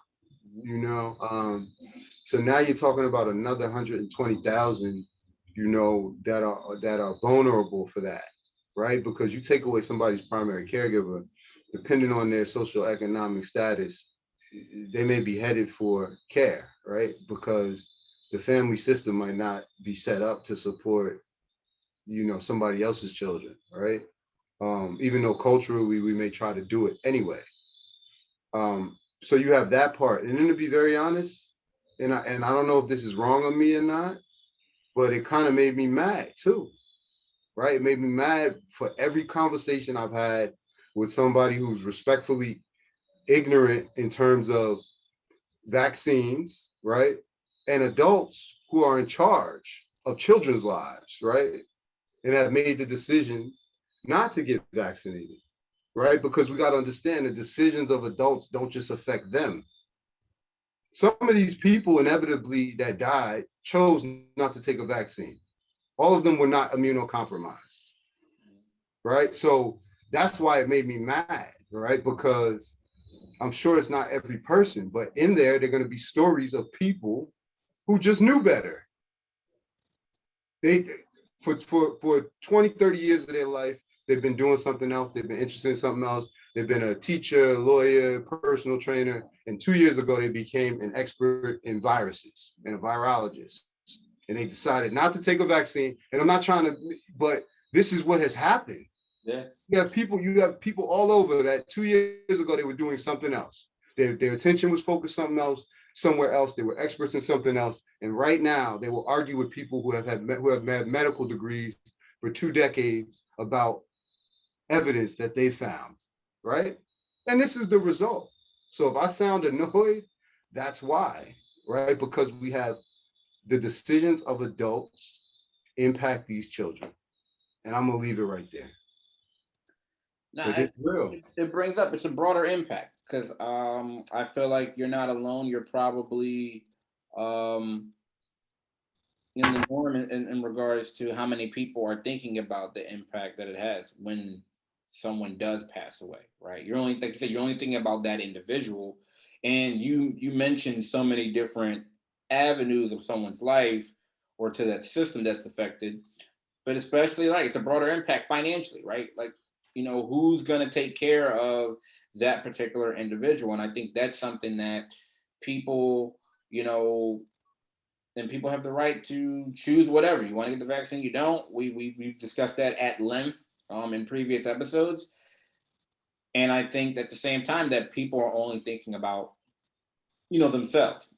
so now you're talking about another 120,000, that are vulnerable for that, right? Because you take away somebody's primary caregiver, depending on their social economic status, they may be headed for care, right? Because the family system might not be set up to support, somebody else's children, right? Even though culturally we may try to do it anyway. So you have that part, and then to be very honest, and I don't know if this is wrong on me or not, but it kind of made me mad too, right? It made me mad for every conversation I've had with somebody who's respectfully ignorant in terms of vaccines, right? And adults who are in charge of children's lives, right? And have made the decision not to get vaccinated, right? Because we got to understand the decisions of adults don't just affect them. Some of these people inevitably that died chose not to take a vaccine. All of them were not immunocompromised, right? So that's why it made me mad, right? Because I'm sure it's not every person, but in there, there are going to be stories of people who just knew better. They, for 20, 30 years of their life, they've been doing something else. They've been interested in something else. They've been a teacher, lawyer, personal trainer. And 2 years ago, they became an expert in viruses and a virologist. And they decided not to take a vaccine. And I'm not trying to, but this is what has happened. Yeah. You have people all over that 2 years ago, they were doing something else. Their attention was focused somewhere else. They were experts in something else. And right now they will argue with people who have had medical degrees for 2 decades about evidence that they found, right? And this is the result. So if I sound annoyed, that's why, right? Because we have the decisions of adults impact these children. And I'm gonna leave it right there. No, But it's real. it brings up, it's a broader impact because I feel like you're not alone. You're probably um, in the norm in regards to how many people are thinking about the impact that it has when someone does pass away, right? You're only, like you said, you're only thinking about that individual, and you mentioned so many different avenues of someone's life or to that system that's affected, but especially like it's a broader impact financially, right? Like, who's going to take care of that particular individual? And I think that's something that people, and people have the right to choose whatever. You want to get the vaccine, you don't. We've discussed that at length in previous episodes. And I think at the same time that people are only thinking about, themselves.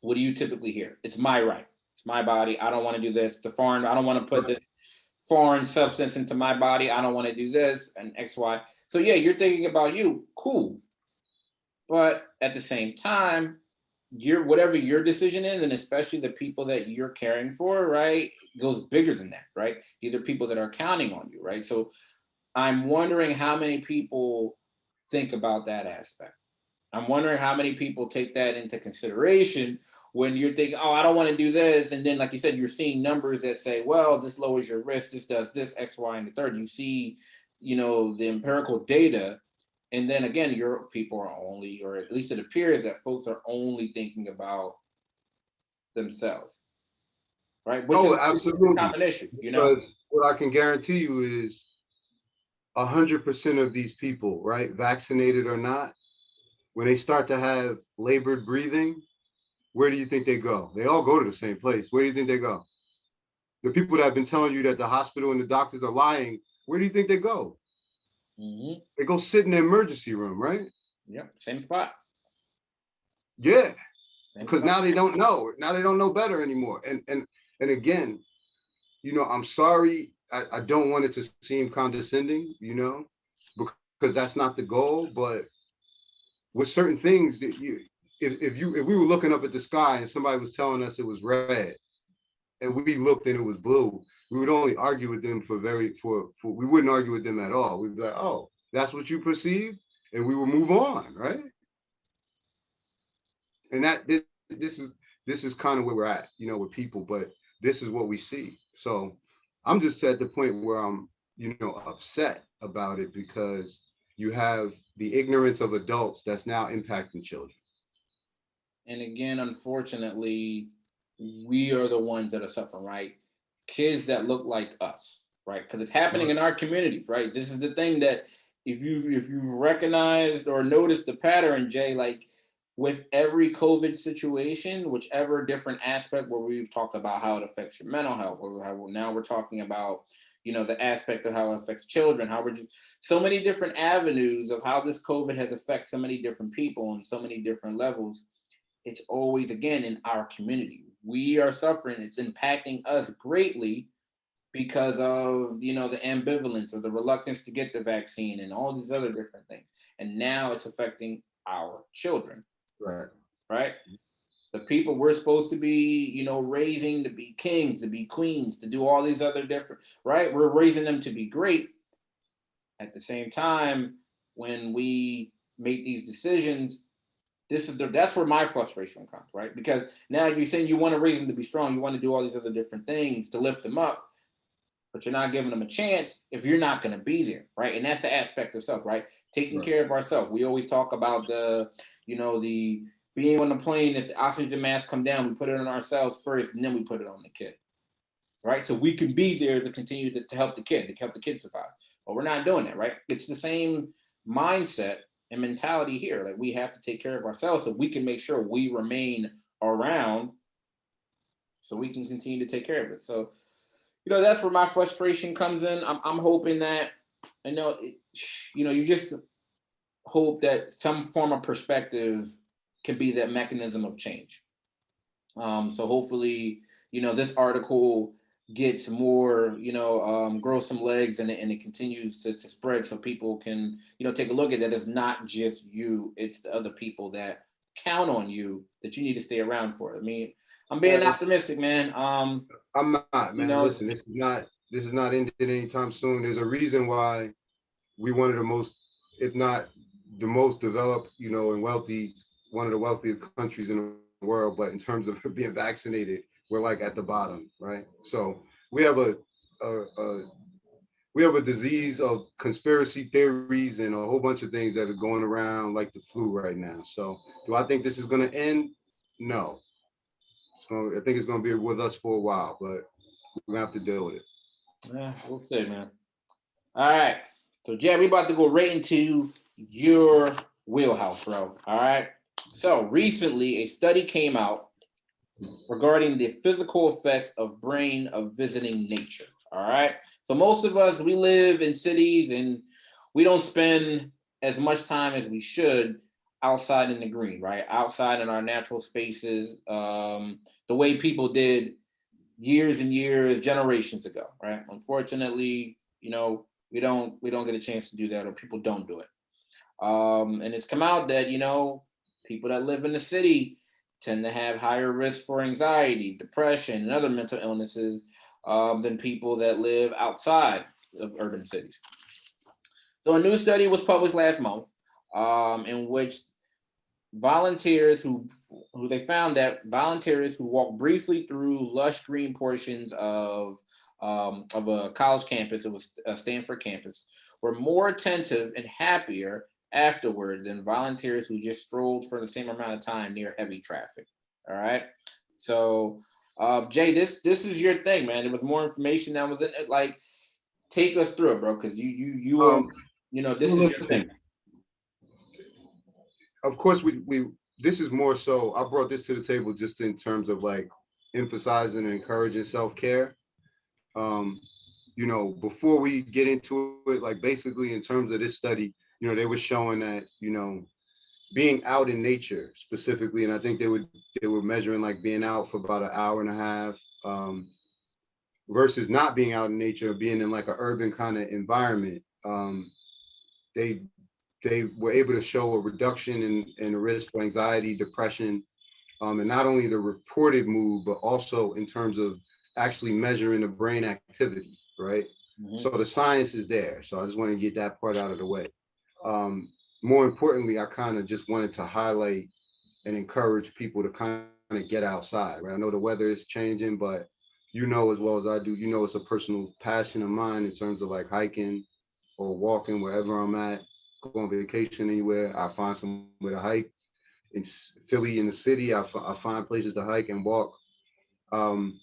What do you typically hear? It's my right. It's my body. I don't want to do this. I don't want to put this foreign substance into my body. I don't want to do this and X, Y. So yeah, you're thinking about you. Cool. But at the same time, whatever your decision is, and especially the people that you're caring for, right, goes bigger than that, right? These are people that are counting on you, right? So I'm wondering how many people think about that aspect. I'm wondering how many people take that into consideration when you're thinking, oh, I don't want to do this. And then, like you said, you're seeing numbers that say, well, this lowers your risk, this does this, X, Y, and the third. You see, the empirical data. And then again, your people are only, or at least it appears that folks are only thinking about themselves, right? Which is Oh, a absolutely. common issue, Because what I can guarantee you is 100% of these people, right, vaccinated or not, when they start to have labored breathing, where do you think they go? They all go to the same place. Where do you think they go? The people that have been telling you that the hospital and the doctors are lying, where do you think they go? Mm-hmm. They go sit in the emergency room, right? Yep, same spot. Yeah, Same because spot. now they don't know. Now they don't know better anymore. And again, I'm sorry. I don't want it to seem condescending, because that's not the goal. But with certain things that if we were looking up at the sky and somebody was telling us it was red, and we looked and it was blue, we would only argue with them for we wouldn't argue with them at all. We'd be like, oh, that's what you perceive, and we would move on, right? And this is kind of where we're at, with people, but this is what we see. So I'm just at the point where I'm, upset about it because you have the ignorance of adults that's now impacting children. And again, unfortunately, we are the ones that are suffering, right? Kids that look like us, right? Because it's happening in our communities, right? This is the thing that if you've recognized or noticed the pattern, Jay, like with every COVID situation, whichever different aspect where we've talked about how it affects your mental health, or how now we're talking about, the aspect of how it affects children, how we're just so many different avenues of how this COVID has affected so many different people on so many different levels. It's always again in our community. We are suffering. It's impacting us greatly because of the ambivalence or the reluctance to get the vaccine and all these other different things. And now it's affecting our children, Right. right? The people we're supposed to be, raising to be kings, to be queens, to do all these other different, right? We're raising them to be great. At the same time, when we make these decisions, that's where my frustration comes, right? Because now you're saying you want to raise them to be strong, you want to do all these other different things to lift them up, but you're not giving them a chance if you're not going to be there, right? And that's the aspect of self, right? Taking Right. care of ourselves. We always talk about the being on the plane. If the oxygen mask come down, we put it on ourselves first, and then we put it on the kid, right? So we can be there to continue to help the kid, to help the kid survive. But we're not doing that, right? It's the same mindset and mentality here. Like we have to take care of ourselves so we can make sure we remain around so we can continue to take care of it. So, that's where my frustration comes in. I'm hoping that, I know, you just hope that some form of perspective can be that mechanism of change. So hopefully, this article gets more, grow some legs, and it continues to spread so people can, take a look at that. It's not just you, it's the other people that count on you that you need to stay around for. I mean, I'm being Man, optimistic, man. I'm not, You man. know, Listen, this is not ending anytime soon. There's a reason why we one of the most, if not the most developed, and wealthy, one of the wealthiest countries in the world. But in terms of being vaccinated, we're like at the bottom, right? So we have a we have a disease of conspiracy theories and a whole bunch of things that are going around like the flu right now. So do I think this is going to end? No. I think it's going to be with us for a while, but we're going to have to deal with it. yeah, we'll see, man. All right. So, Jay, we about to go right into your wheelhouse, bro. All right. So, recently, a study came out regarding the physical effects of brain of visiting nature. All right. So, most of us, we live in cities and we don't spend as much time as we should outside in the green, right? Outside in our natural spaces, the way people did years and years, generations ago, right? Unfortunately, we don't get a chance to do that, or people don't do it. And it's come out that, people that live in the city tend to have higher risk for anxiety, depression, and other mental illnesses than people that live outside of urban cities. So a new study was published last month, in which volunteers who they found that volunteers who walk briefly through lush green portions of a college campus, it was a Stanford campus, were more attentive and happier afterward than volunteers who just strolled for the same amount of time near heavy traffic. All right. So, Jay, this is your thing, man. There was more information that was in it. Like, take us through it, bro, because you are, this Well, is your thing. listen, of course, we this is more so. I brought this to the table just in terms of like emphasizing and encouraging self-care. Um, before we get into it, like basically in terms of this study, they were showing that, being out in nature specifically, and I think they were measuring like being out for about an hour and a half, versus not being out in nature, being in like an urban kind of environment. They they were able to show a reduction in the risk for anxiety, depression, and not only the reported mood, but also in terms of actually measuring the brain activity, right? Mm-hmm. So the science is there. So I just want to get that part out of the way. More importantly, I kind of just wanted to highlight and encourage people to kind of get outside, right? I know the weather is changing, but as well as I do, it's a personal passion of mine in terms of like hiking or walking wherever I'm at, go on vacation anywhere. I find somewhere to hike. In Philly, in the city, I find places to hike and walk. Um,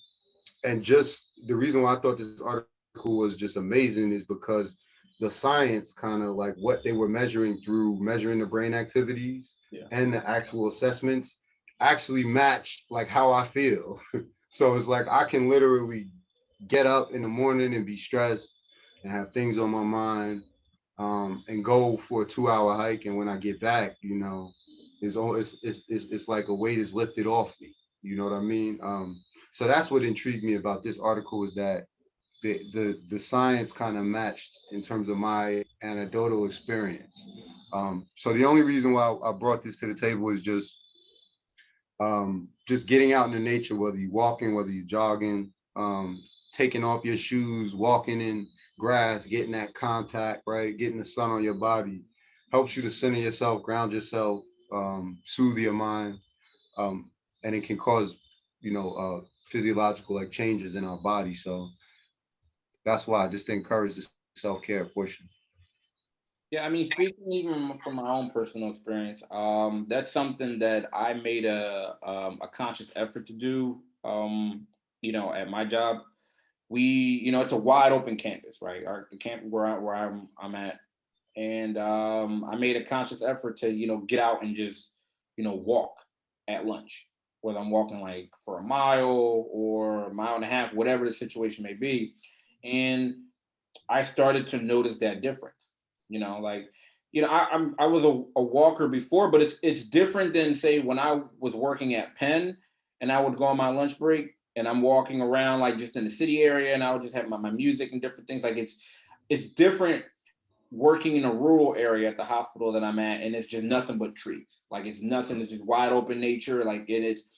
and just the reason why I thought this article was just amazing is because the science kind of like what they were measuring through measuring the brain activities, Yeah. and the actual assessments actually matched like how I feel. So it's like I can literally get up in the morning and be stressed and have things on my mind, and go for a 2 hour hike. And when I get back, it's like a weight is lifted off me. You know what I mean? So that's what intrigued me about this article, is that the science kind of matched in terms of my anecdotal experience. So the only reason why I brought this to the table is just getting out in the nature, whether you're walking, whether you're jogging, taking off your shoes, walking in grass, getting that contact, right? Getting the sun on your body helps you to center yourself, ground yourself, soothe your mind, and it can cause, physiological like changes in our body. So that's why I just encourage the self-care portion. Yeah, I mean, speaking even from my own personal experience, that's something that I made a conscious effort to do. At my job, we, it's a wide open campus, right? The camp where I'm at, and I made a conscious effort to, get out and just, walk at lunch, whether I'm walking like for a mile or a mile and a half, whatever the situation may be, and I started to notice that difference. Like, I was a walker before, but it's different than say when I was working at Penn and I would go on my lunch break and I'm walking around like just in the city area and I would just have my music and different things. Like it's different working in a rural area at the hospital that I'm at, and it's just nothing but trees. Like it's nothing, it's just wide open nature. Like it's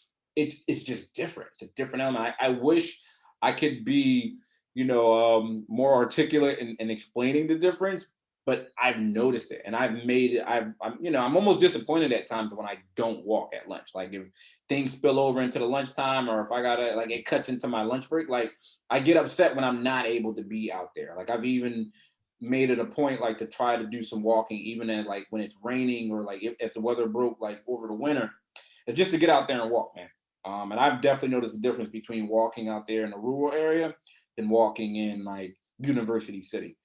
just different. It's a different element. I wish I could be, more articulate in explaining the difference, but I've noticed it and I've made it. I'm almost disappointed at times when I don't walk at lunch. Like if things spill over into the lunchtime, or if I gotta like it cuts into my lunch break, like I get upset when I'm not able to be out there. Like I've even made it a point like to try to do some walking even at like when it's raining or like if the weather broke like over the winter. It's just to get out there and walk, man. And I've definitely noticed the difference between walking out there in a rural area than walking in like University City.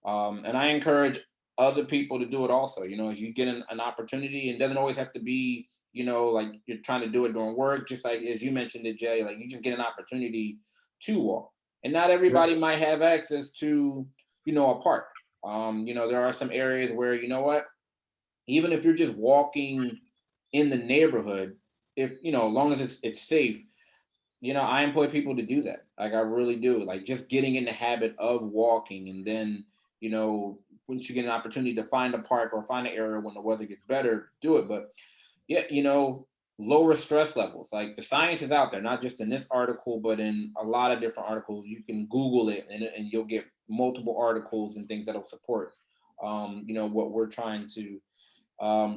And I encourage other people to do it also. As you get an opportunity, and it doesn't always have to be, like you're trying to do it during work. Just like as you mentioned it, Jay, like you just get an opportunity to walk, and not Yeah. everybody might have access to, a park. There are some areas where even if you're just walking in the neighborhood, if as long as it's safe, I employ people to do that. Like I really do. Like just getting in the habit of walking, and then, you know, once you get an opportunity to find a park or find an area when the weather gets better, do it. But yeah, lower stress levels. Like the science is out there, not just in this article, but in a lot of different articles. You can Google it and you'll get multiple articles and things that'll support, what we're trying to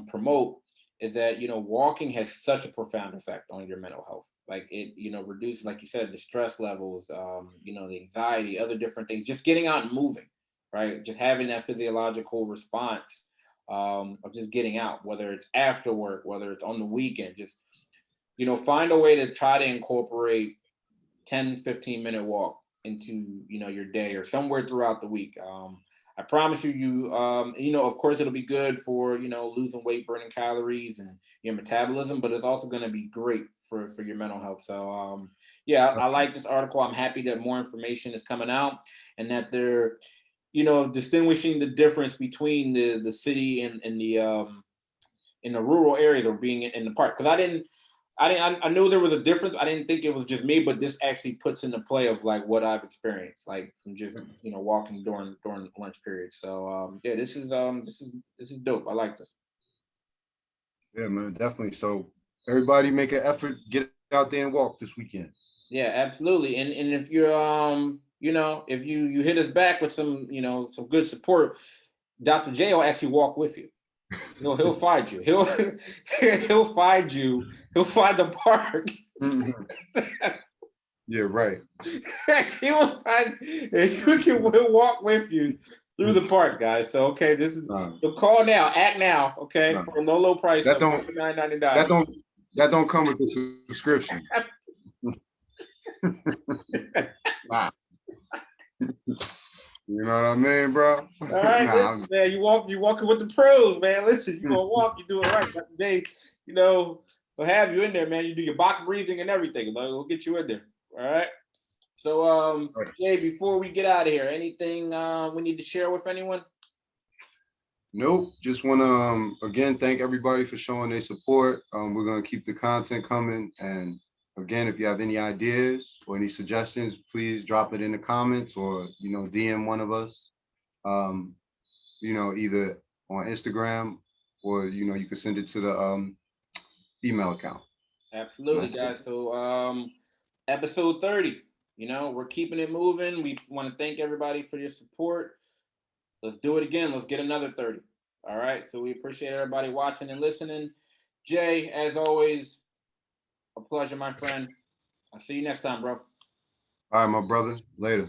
promote is that, walking has such a profound effect on your mental health. Like it, reduces, like you said, the stress levels, the anxiety, other different things, just getting out and moving, right? Just having that physiological response of just getting out, whether it's after work, whether it's on the weekend, just, find a way to try to incorporate 10-15 minute walk into, your day or somewhere throughout the week. I promise you, of course, it'll be good for, losing weight, burning calories and your metabolism, but it's also going to be great for your mental health. So, I like this article. I'm happy that more information is coming out and that they're, distinguishing the difference between the city and the in the rural areas or being in the park. Because I knew there was a difference. I didn't think it was just me, but this actually puts into play of like what I've experienced, like from just walking during lunch periods. So this is dope. I like this. Yeah, man, definitely. So everybody make an effort, get out there and walk this weekend. Yeah, absolutely. And if you're if you hit us back with some some good support, Dr. J will actually walk with you. He'll find you. He'll find you. He'll find the park. Yeah, right. He will find. We'll walk with you through the park, guys. So okay, this is the call now. Act now, okay, for a low price that of $9.99. That don't come with the subscription. Wow. You know what I mean, bro? All right, listen, man. You walking with the pros, man. Listen, you gonna walk, you do it right. But today, we'll have you in there, man. You do your box breathing and everything. We'll get you in there. All right. So, Jay, before we get out of here, anything we need to share with anyone? Nope. Just want to again thank everybody for showing their support. We're gonna keep the content coming, and again, if you have any ideas or any suggestions, please drop it in the comments or DM one of us. Either on Instagram or you can send it to the email account. Absolutely, guys. So episode 30. We're keeping it moving. We want to thank everybody for your support. Let's do it again. Let's get another 30. All right. So we appreciate everybody watching and listening. Jay, as always, a pleasure, my friend. I'll see you next time, bro. All right, my brother. Later.